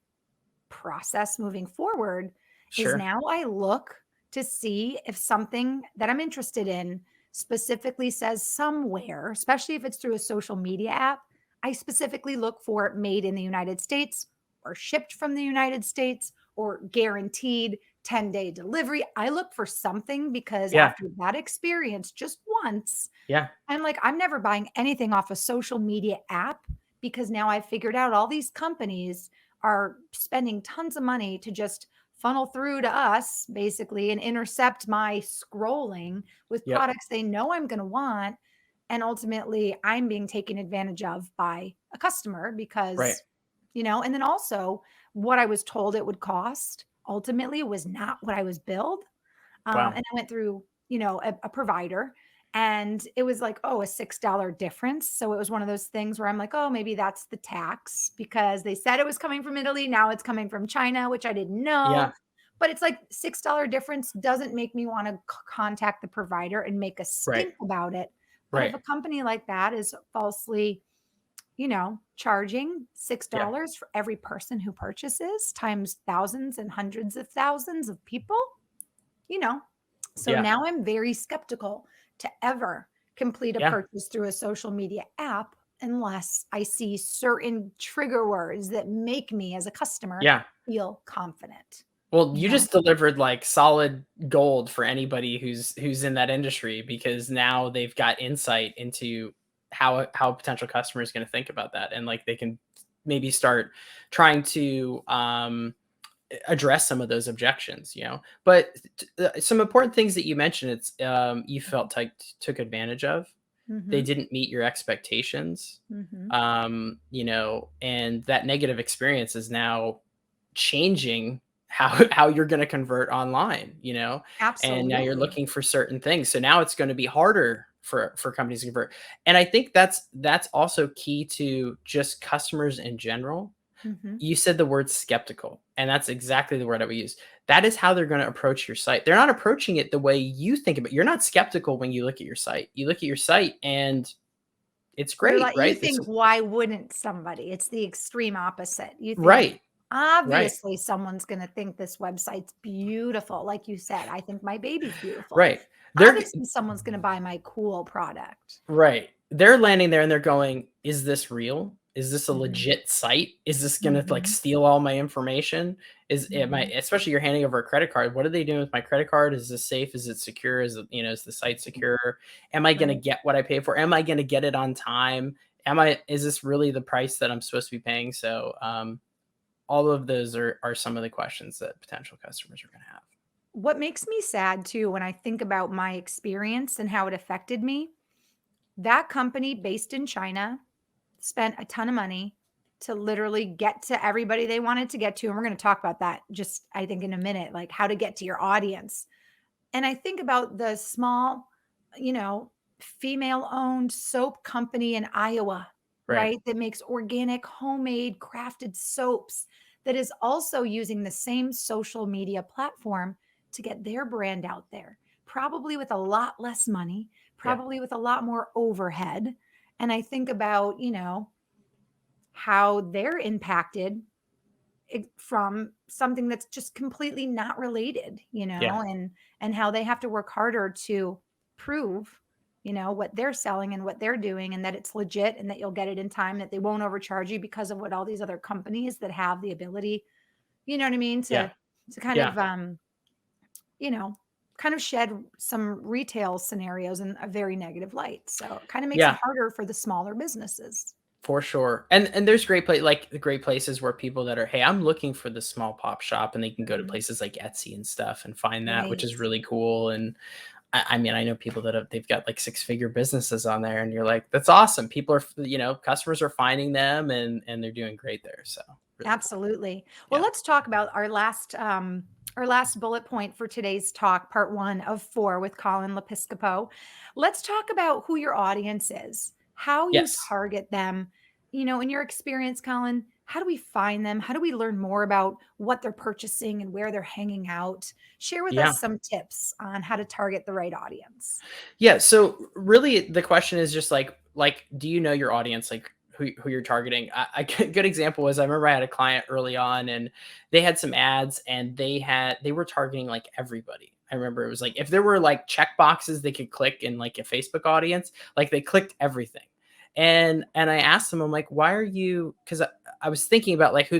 process moving forward is Sure. now I look to see if something that I'm interested in specifically says somewhere, especially if it's through a social media app, I specifically look for made in the United States or shipped from the United States or guaranteed 10-day delivery. I look for something because Yeah. after that experience just once, Yeah. I'm like, I'm never buying anything off a social media app because now I've figured out all these companies are spending tons of money to just funnel through to us basically and intercept my scrolling with Yep. products they know I'm going to want. And ultimately, I'm being taken advantage of by a customer Right. because, and then also what I was told it would cost ultimately was not what I was billed. Wow. And I went through, a provider and it was like, oh, a $6 difference. So it was one of those things where I'm like, oh, maybe that's the tax because they said it was coming from Italy. Now it's coming from China, which I didn't know. Yeah. But it's like $6 difference doesn't make me want to contact the provider and make a Right. stink about it. But if Right. a company like that is falsely, charging Yeah. $6 for every person who purchases times thousands and hundreds of thousands of people, you know. So Yeah. now I'm very skeptical to ever complete a Yeah. purchase through a social media app unless I see certain trigger words that make me as a customer Yeah. feel confident, Well, you you know? just delivered like solid gold for anybody who's in that industry, because now they've got insight into how a potential customer is going to think about that, and like they can maybe start trying to address some of those objections. But some important things that you mentioned, it's you felt like took advantage of. They Mhm. didn't meet your expectations. Mhm. And that negative experience is now changing how you're going to convert online. And now you're Absolutely. looking for certain things, so now it's going to be harder for companies to convert. And I think that's also key to just customers in general. Mhm. You said the word skeptical, and that's exactly the word I would use. That is how they're going to approach your site. They're not approaching it the way you think about it. You're not skeptical when you look at your site. You look at your site and it's You're great, like you right? It's think, "Why wouldn't somebody?" It's the extreme opposite. You think, right, right, "Obviously, someone's gonna think this website's beautiful." Like you said, I think my baby's beautiful. right. They're Obviously, someone's gonna buy my cool product. right. They're landing there and they're going, "Is this real? Is this a Mhm. legit site? Is this gonna like Mhm. steal all my information? Am I, Mhm. especially you're handing over a credit card? What are they doing with my credit card? Is this safe? Is it secure? Is it, is the site secure? Am I gonna Right. get what I pay for? Am I gonna get it on time? Is this really the price that I'm supposed to be paying? So all of those are some of the questions that potential customers are gonna have. What makes me sad too when I think about my experience and how it affected me, that company based in China spent a ton of money to literally get to everybody they wanted to get to. And we're going to talk about that just, I think, in a minute, like how to get to your audience. And I think about the small, you know, female owned soap company in Iowa, Right. right? That makes organic, homemade, crafted soaps that is also using the same social media platform to get their brand out there, probably with a lot less money, Yeah. probably with a lot more overhead. And I think about, how they're impacted from something that's just completely not related, Yeah. and how they have to work harder to prove, what they're selling and what they're doing and that it's legit and that you'll get it in time, that they won't overcharge you because of what all these other companies that have the ability, you know what I mean, Yeah. to kind Yeah. of you know, kind of shed some retail scenarios in a very negative light. So it kind of makes it Yeah. harder for the smaller businesses. For sure. And there's great places where people that are, hey, I'm looking for the small pop shop, and they can go to Mhm. places like Etsy and stuff and find that, which Right. is really cool. And I mean, I know people that they've got like six-figure businesses on there, and you're like, that's awesome. People are, customers are finding them, and they're doing great there. So really cool. Absolutely. Well, Yeah. let's talk about our last bullet point for today's talk, part 1 of 4 with Colin Lepiscopo. Let's talk about who your audience is, how you Yes. target them. In your experience, Colin, how do we find them? How do we learn more about what they're purchasing and where they're hanging out? Share with Yeah. us some tips on how to target the right audience. Yeah, so really the question is just like do you know your audience, like who you're targeting? A good example was, I remember I had a client early on, and they had some ads, and they were targeting like everybody. I remember it was like if there were like check boxes they could click in like a Facebook audience, like they clicked everything. And I asked them, I'm like, why are you, because I was thinking about like who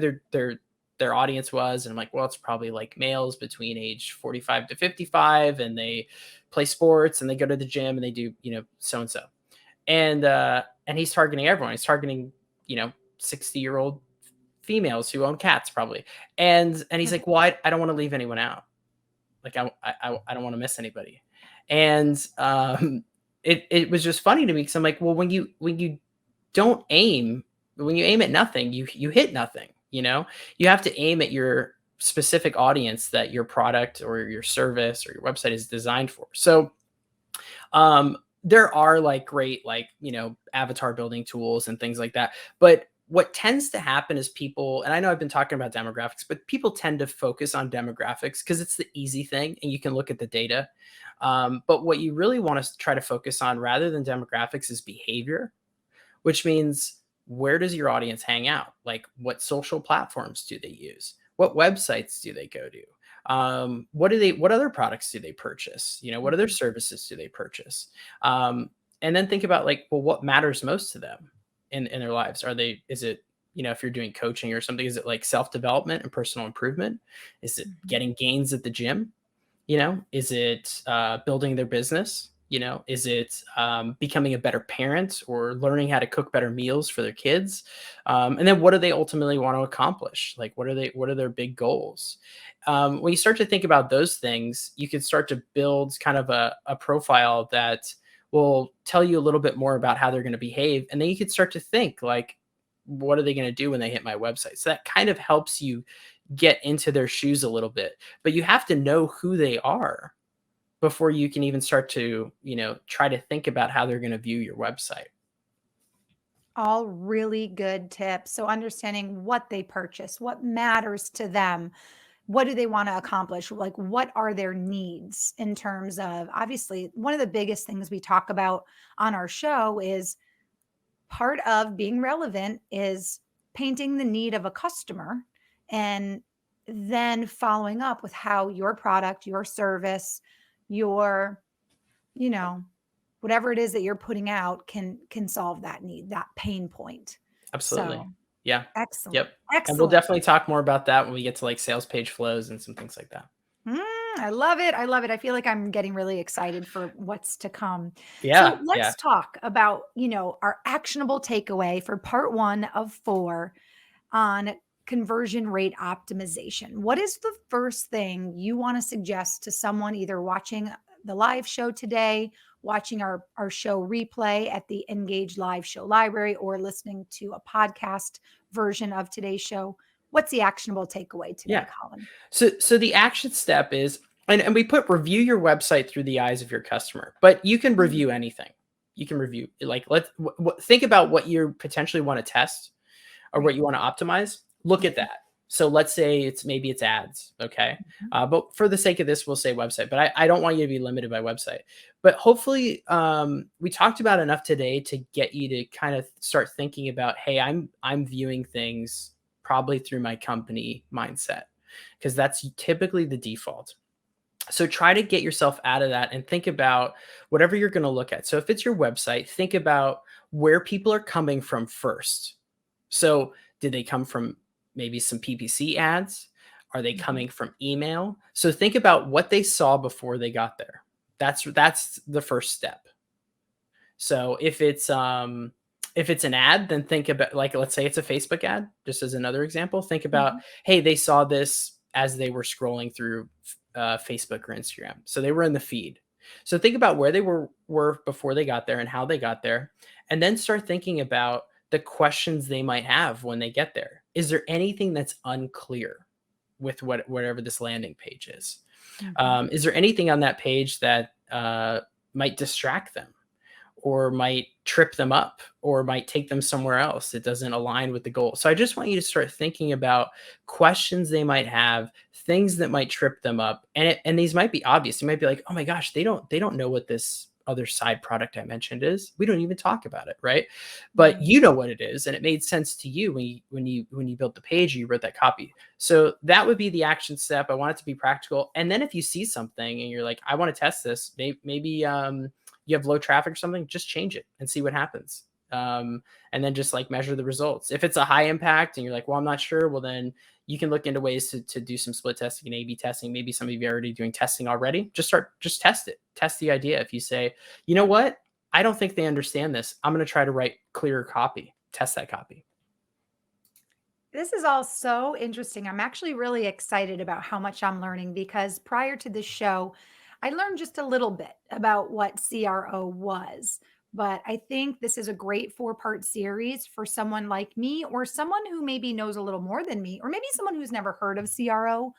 their audience was, and I'm like, well, it's probably like males between age 45 to 55, and they play sports and they go to the gym and they do, so and so. And he's targeting everyone. He's targeting, 60-year-old females who own cats probably. And he's like, well, I don't want to leave anyone out. Like I don't want to miss anybody. And it was just funny to me, because I'm like, well, when you don't aim, when you aim at nothing, you hit nothing. You have to aim at your specific audience that your product or your service or your website is designed for. So there are like great, like, avatar building tools and things like that. But what tends to happen is people, and I know I've been talking about demographics, but people tend to focus on demographics because it's the easy thing and you can look at the data. But what you really want to try to focus on rather than demographics is behavior, which means, where does your audience hang out? Like, what social platforms do they use? What websites do they go to? What other products do they purchase? What other Mhm. services do they purchase? Um, and then think about, like, well, what matters most to them in their lives? Is it, if you're doing coaching or something, is it like self-development and personal improvement? Is it Mhm. getting gains at the gym? Is it building their business? Is it becoming a better parent or learning how to cook better meals for their kids? And then what do they ultimately want to accomplish? Like, what are their big goals? When you start to think about those things, you can start to build kind of a profile that will tell you a little bit more about how they're going to behave. And then you can start to think, like, what are they going to do when they hit my website? So that kind of helps you get into their shoes a little bit, but you have to know who they are before you can even start to, try to think about how they're going to view your website. All really good tips. So understanding what they purchase, what matters to them, what do they want to accomplish? Like, what are their needs in terms of, obviously, one of the biggest things we talk about on our show is part of being relevant is painting the need of a customer and then following up with how your product, your service, your, you know, whatever it is that you're putting out can solve that need, that pain point. Absolutely. So Yeah. excellent. Yep. And we'll Excellent. definitely talk more about that when we get to like sales page flows and some things like that. I love it. I love it. I feel like I'm getting really excited for what's to come. So Yeah. Yeah. let's talk about, our actionable takeaway for part 1 of 4 on conversion rate optimization. What is the first thing you want to suggest to someone either watching the live show today, watching our show replay at the Engage live show library, or listening to a podcast version of today's show? What's the actionable takeaway today, Yeah. Colin? So the action step is, and we put review your website through the eyes of your customer, but you can Mm, review anything. You can review like think about what you potentially want to test or what right. you want to optimize. Look at Mhm, that. So let's say it's ads, okay? mhm. But for the sake of this, we'll say website. But I don't want you to be limited by website. But hopefully, we talked about enough today to get you to kind of start thinking about, hey, I'm viewing things probably through my company mindset because that's typically the default. So try to get yourself out of that and think about whatever you're going to look at. So if it's your website, think about where people are coming from first. So did they come from maybe some PPC ads? Are they Mhm. coming from email? So think about what they saw before they got there. That's the first step. So if it's an ad, then think about, like, let's say it's a Facebook ad, just as another example. Think about, Mhm. hey, they saw this as they were scrolling through Facebook or Instagram, so they were in the feed. So think about where they were before they got there and how they got there, and then start thinking about the questions they might have when they get there. Is there anything that's unclear with whatever this landing page is? Mhm. Is there anything on that page that might distract them, or might trip them up, or might take them somewhere else that doesn't align with the goal? So I just want you to start thinking about questions they might have, things that might trip them up. And these might be obvious. You might be like, "Oh my gosh, they don't know what this other side product I mentioned is. We don't even talk about it, right?" But Right. you know what it is, and it made sense to you when you built the page, you wrote that copy. So that would be the action step. I want it to be practical. And then if you see something and you're like, "I want to test this," maybe you have low traffic or something, just change it and see what happens. And then just like measure the results. If it's a high impact and you're like, well, I'm not sure, well, then you can look into ways to do some split testing and A/B testing. Maybe some of you are already doing testing already. Just test it. Test the idea. If you say, you know what, I don't think they understand this, I'm going to try to write clearer copy. Test that copy. This is all so interesting. I'm actually really excited about how much I'm learning because prior to this show, I learned just a little bit about what CRO was. But I think this is a great 4-part series for someone like me, or someone who maybe knows a little more than me, or maybe someone who's never heard of CRO,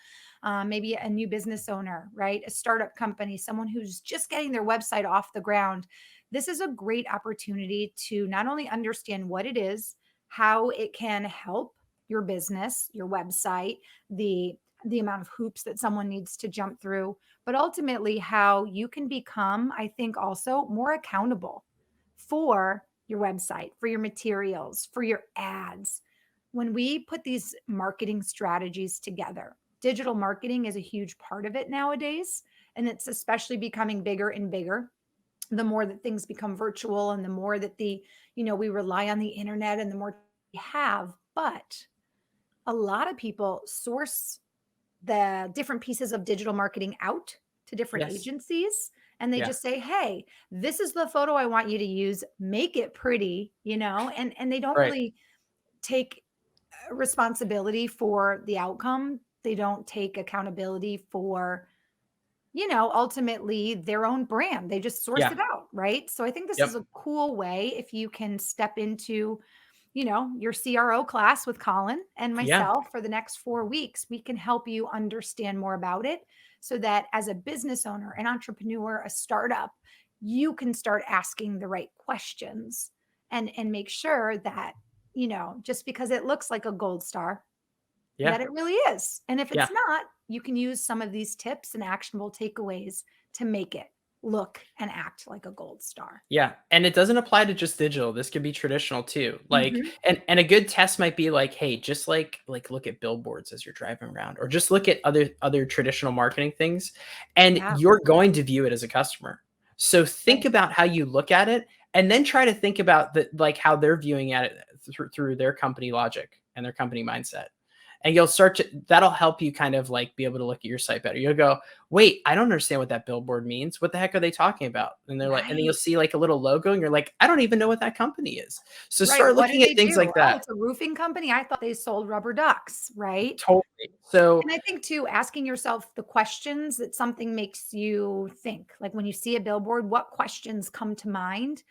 maybe a new business owner, right? A startup company, someone who's just getting their website off the ground. This is a great opportunity to not only understand what it is, how it can help your business, your website, the amount of hoops that someone needs to jump through, but ultimately how you can become, I think, also more accountable for your website, for your materials, for your ads. When we put these marketing strategies together, digital marketing is a huge part of it nowadays, and it's especially becoming bigger and bigger the more that things become virtual, and the more that we rely on the internet, and the more we have. But a lot of people source the different pieces of digital marketing out to different Yes. agencies, and they Yeah. just say, hey, this is the photo I want you to use, make it pretty, and they don't Right. really take responsibility for the outcome. They don't take accountability for ultimately their own brand. They just source Yeah. it out, right? So I think this is Yep. a cool way if you can step into, your CRO class with Colin and Yeah. myself for the next 4 weeks. We can help you understand more about it so that as a business owner, an entrepreneur, a startup, you can start asking the right questions and make sure that, just because it looks like a gold star, Yeah. that it really is. And if Yeah. it's not, you can use some of these tips and actionable takeaways to make it look and act like a gold star. Yeah, and it doesn't apply to just digital. This could be traditional too. Like, Mhm. and a good test might be like, hey, just like look at billboards as you're driving around, or just look at other traditional marketing things, and Yeah, you're going to view it as a customer. So think right. about how you look at it, and then try to think about the like how they're viewing at it through their company logic and their company mindset. And you'll start to, that'll help you kind of like be able to look at your site better. You'll go, wait, I don't understand what that billboard means. What the heck are they talking about? And they're like, and then you'll Right. see like a little logo and you're like, I don't even know what that company is. So Right. start What do looking at they things do? like Oh, that. it's a roofing company. I thought they sold rubber ducks, right? Totally. So And I think too, asking yourself the questions that something makes you think. Like when you see a billboard, what questions come to mind?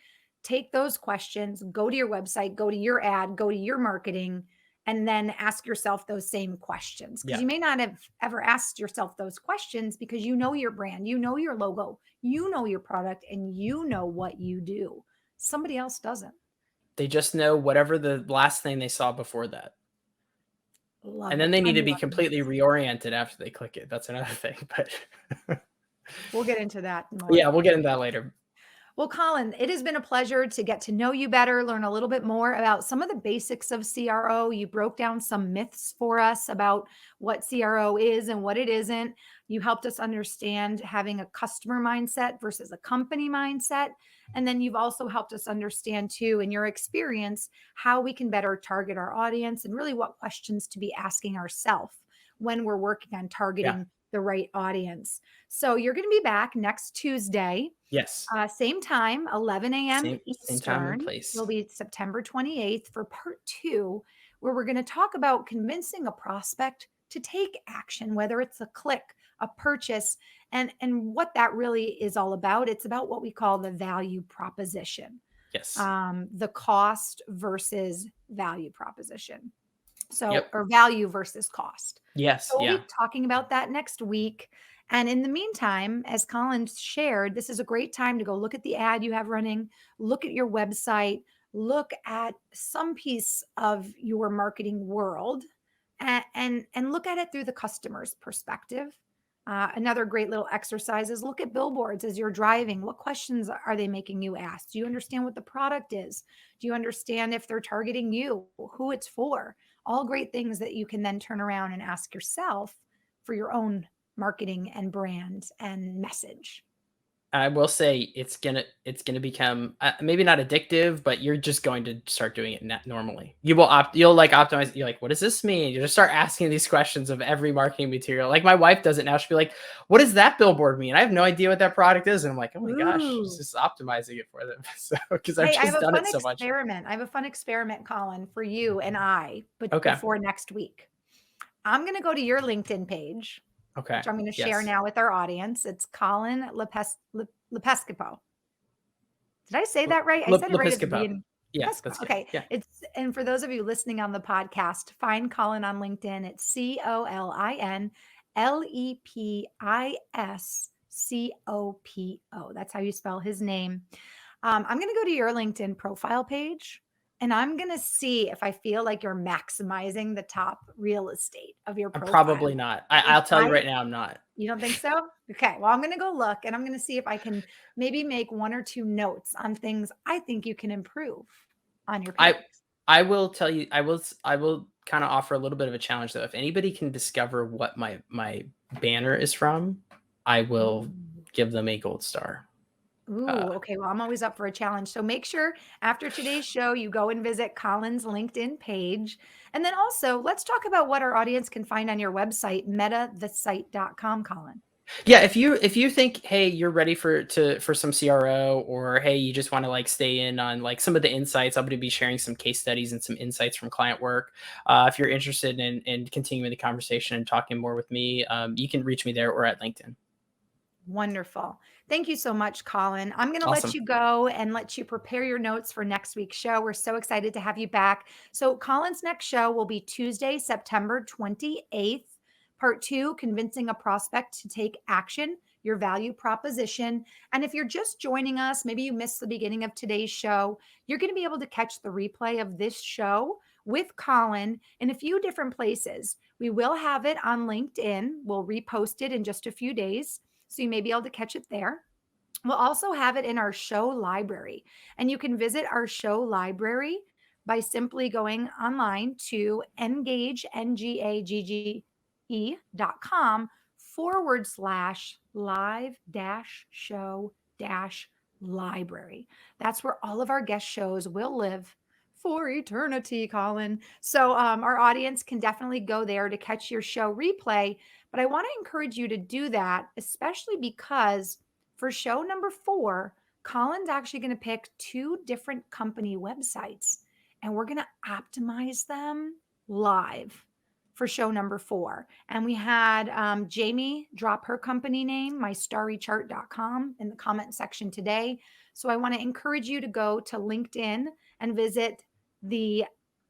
Take those questions, go to your website, go to your ad, go to your marketing, and then ask yourself those same questions. Because yeah, you may not have ever asked yourself those questions because you know your brand, you know your logo, you know your product, and you know what you do. Somebody else doesn't. they just know whatever the last thing they saw before that. Love And then it. they need I'm to be loving this. completely reoriented after they click it. That's another thing. But We'll get into that more. yeah, we'll get into that later. Well, Colin, it has been a pleasure to get to know you better, learn a little bit more about some of the basics of CRO. You broke down some myths for us about what CRO is and what it isn't. You helped us understand having a customer mindset versus a company mindset. And then you've also helped us understand, too, in your experience, how we can better target our audience and really what questions to be asking ourselves when we're working on Yeah. targeting the right audience. So you're going to be back next Tuesday. Yes. Same time, 11 a.m. Same time and Eastern. place. It'll be September 28th for part 2, where we're going to talk about convincing a prospect to take action, whether it's a click, a purchase, and what that really is all about. It's about what we call the value proposition, Yes. the cost versus value proposition. So, Yep. or value versus cost. Yes. So we'll Yeah. be talking about that next week. And in the meantime, as Colin shared, this is a great time to go look at the ad you have running, look at your website, look at some piece of your marketing world, and look at it through the customer's perspective. Another great little exercise is look at billboards as you're driving. What questions are they making you ask? Do you understand what the product is? Do you understand if they're targeting you, who it's for? All great things that you can then turn around and ask yourself for your own marketing and brand and message. I will say it's gonna become maybe not addictive, but you're just going to start doing it normally. You'll like optimize. You're like, what does this mean? You just start asking these questions of every marketing material. Like my wife does it now. She'll be like, what does that billboard mean? I have no idea what that product is. And I'm like, oh my gosh, Ooh. it's just optimizing it for them. So because I've Hey, I have just a done fun it so much. experiment. I have a fun experiment, Colin, for you and I, but Okay. before next week. I'm going to go to your LinkedIn page, Okay. which I'm going to share Yes. now with our audience. It's Colin Lepiscopo. Did I say that right? I said it right at the Lepiscopo. beginning. Yeah, Lepiscopo. that's good. Okay. Yeah. It's and for those of you listening on the podcast, find Colin on LinkedIn. It's ColinLepiscopo. That's how you spell his name. I'm going to go to your LinkedIn profile page and I'm going to see if I feel like you're maximizing the top real estate of your I'm profile. probably not. If I'll tell you right now, I'm not. You don't think so? Okay. Well, I'm going to go look and I'm going to see if I can maybe make 1 or 2 notes on things I think you can improve on your page. I will tell you, I will kind of offer a little bit of a challenge though. If anybody can discover what my banner is from, I will give them a gold star. Ooh, okay. Well, I'm always up for a challenge. So make sure after today's show, you go and visit Colin's LinkedIn page. And then also, let's talk about what our audience can find on your website, metathesite.com, Colin. Yeah, if you think, hey, you're ready for some CRO, or hey, you just want to like stay in on like some of the insights, I'm going to be sharing some case studies and some insights from client work. If you're interested in continuing the conversation and talking more with me, you can reach me there or at LinkedIn. Wonderful. Thank you so much, Colin. I'm going to let Awesome. you go and let you prepare your notes for next week's show. We're so excited to have you back. So, Colin's next show will be Tuesday, September 28th. Part 2, convincing a prospect to take action, your value proposition. And if you're just joining us, maybe you missed the beginning of today's show, you're going to be able to catch the replay of this show with Colin in a few different places. We will have it on LinkedIn. We'll repost it in just a few days. So you may be able to catch it there. We'll also have it in our show library. And you can visit our show library by simply going online to engagenge.com/live-show-library. That's where all of our guest shows will live for eternity, Colin. So our audience can definitely go there to catch your show replay. But I want to encourage you to do that, especially because for show number 4, Colin's actually going to pick 2 different company websites and we're going to optimize them live for show number 4. And we had Jamie drop her company name, mystorychart.com, in the comment section today. So I want to encourage you to go to LinkedIn and visit the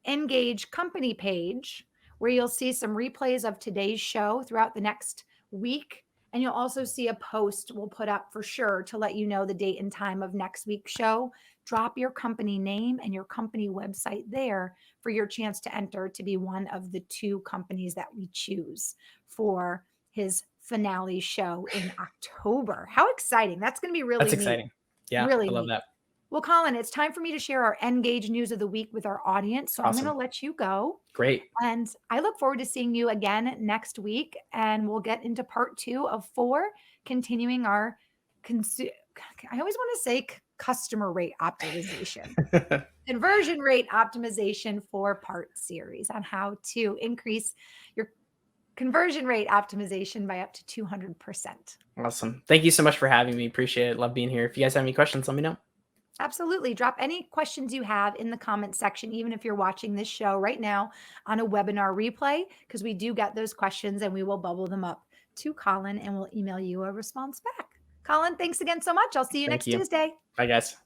Engage company page where you'll see some replays of today's show throughout the next week. And you'll also see a post we'll put up for sure to let you know the date and time of next week's show. Drop your company name and your company website there for your chance to enter to be one of the 2 companies that we choose for his finale show in October. How exciting! That's going to be really That's neat. exciting. Yeah, Really I love neat. that. Well, Colin, it's time for me to share our Engage news of the week with our audience. So I'm going to Awesome. let you go. Great. And I look forward to seeing you again next week. And we'll get into part 2 of 4, continuing our, I always want to say customer rate optimization, conversion rate optimization for part series on how to increase your conversion rate optimization by up to 200%. Awesome. Thank you so much for having me. Appreciate it. Love being here. If you guys have any questions, let me know. Absolutely. Drop any questions you have in the comment section, even if you're watching this show right now on a webinar replay, because we do get those questions and we will bubble them up to Colin and we'll email you a response back. Colin, thanks again so much. I'll see you Thank next you. Tuesday. Bye, guys.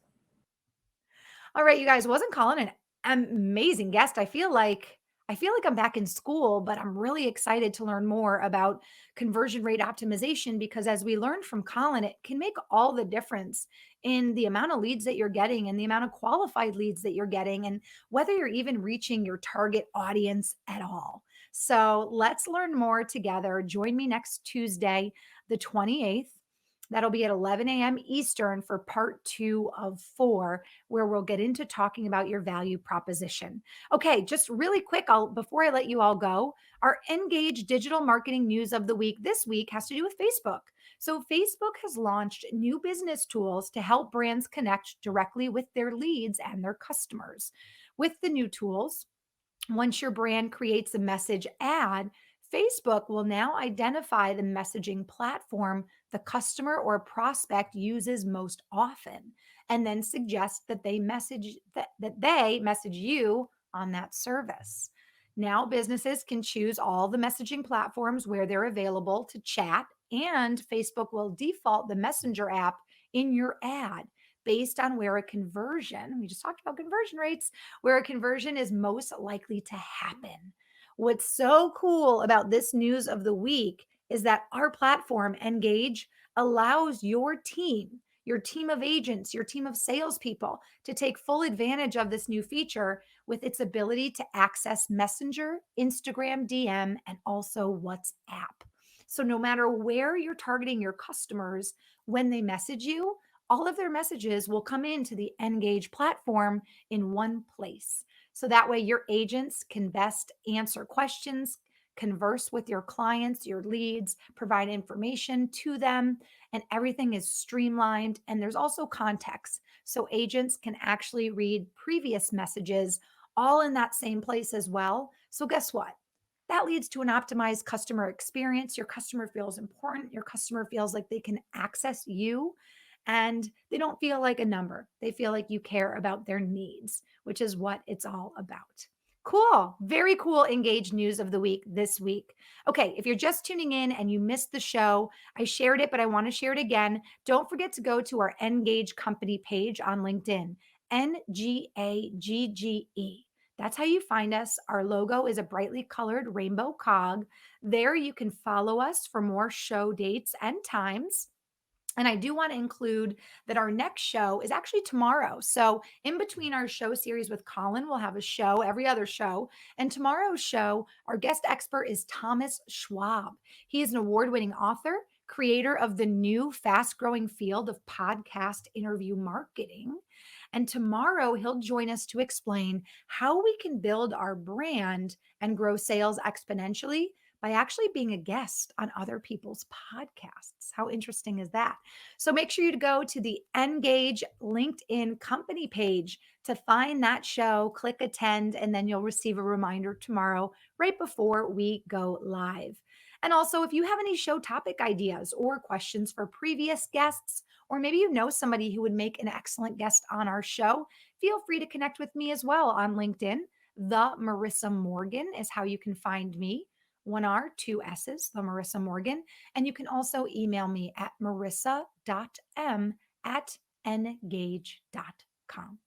All right, you guys, wasn't Colin an amazing guest? I feel like I'm back in school, but I'm really excited to learn more about conversion rate optimization because as we learned from Colin, it can make all the difference in the amount of leads that you're getting and the amount of qualified leads that you're getting and whether you're even reaching your target audience at all. So let's learn more together. Join me next Tuesday, the 28th. That'll be at 11 a.m. Eastern for part 2 of 4, where we'll get into talking about your value proposition. Okay, just really quick, before I let you all go, our Engage digital marketing news of the week this week has to do with Facebook. So Facebook has launched new business tools to help brands connect directly with their leads and their customers. With the new tools, once your brand creates a message ad, Facebook will now identify the messaging platform the customer or prospect uses most often and then suggest that they message you on that service. Now businesses can choose all the messaging platforms where they're available to chat, and Facebook will default the Messenger app in your ad based on where a conversion, we just talked about conversion rates, where a conversion is most likely to happen. What's so cool about this news of the week is that our platform, Engage, allows your team of agents, your team of salespeople to take full advantage of this new feature with its ability to access Messenger, Instagram DM, and also WhatsApp. So no matter where you're targeting your customers, when they message you, all of their messages will come into the Engage platform in one place. So that way your agents can best answer questions, converse with your clients, your leads, provide information to them, and everything is streamlined. And there's also context. So agents can actually read previous messages all in that same place as well. So guess what? That leads to an optimized customer experience. Your customer feels important. Your customer feels like they can access you and they don't feel like a number. They feel like you care about their needs, which is what it's all about. Cool. Very cool Engage news of the week this week. Okay, if you're just tuning in and you missed the show, I shared it, but I want to share it again. Don't forget to go to our Engage company page on LinkedIn, Ngagge. That's how you find us. Our logo is a brightly colored rainbow cog. There you can follow us for more show dates and times. And I do want to include that our next show is actually tomorrow. So, in between our show series with Colin, we'll have a show every other show. And tomorrow's show, our guest expert is Thomas Schwab. He is an award winning author, creator of the new fast growing field of podcast interview marketing. And tomorrow, he'll join us to explain how we can build our brand and grow sales exponentially by actually being a guest on other people's podcasts. How interesting is that? So make sure you to go to the Ngage LinkedIn company page to find that show, click attend, and then you'll receive a reminder tomorrow right before we go live. And also, if you have any show topic ideas or questions for previous guests, or maybe you know somebody who would make an excellent guest on our show, feel free to connect with me as well on LinkedIn. The Marissa Morgan is how you can find me. One R, two S's, the Marissa Morgan. And you can also email me at marissa.m@ngage.com.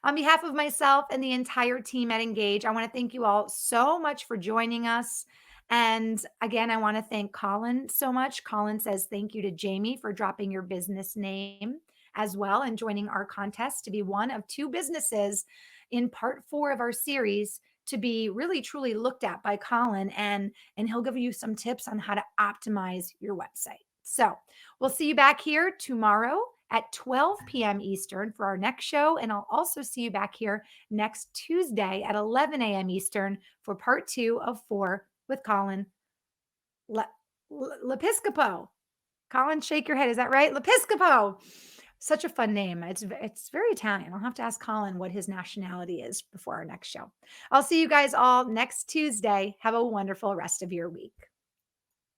On behalf of myself and the entire team at Engage, I want to thank you all so much for joining us. And again, I want to thank Colin so much. Colin says thank you to Jamie for dropping your business name as well and joining our contest to be one of two businesses in part 4 of our series to be really truly looked at by Colin, and he'll give you some tips on how to optimize your website. So we'll see you back here tomorrow at 12 p.m. Eastern for our next show. And I'll also see you back here next Tuesday at 11 a.m. Eastern for part 2 of 4 with Colin Lepiscopo. Colin, shake your head. Is that right? Lepiscopo. Such a fun name. It's very Italian. I'll have to ask Colin what his nationality is before our next show. I'll see you guys all next Tuesday. Have a wonderful rest of your week.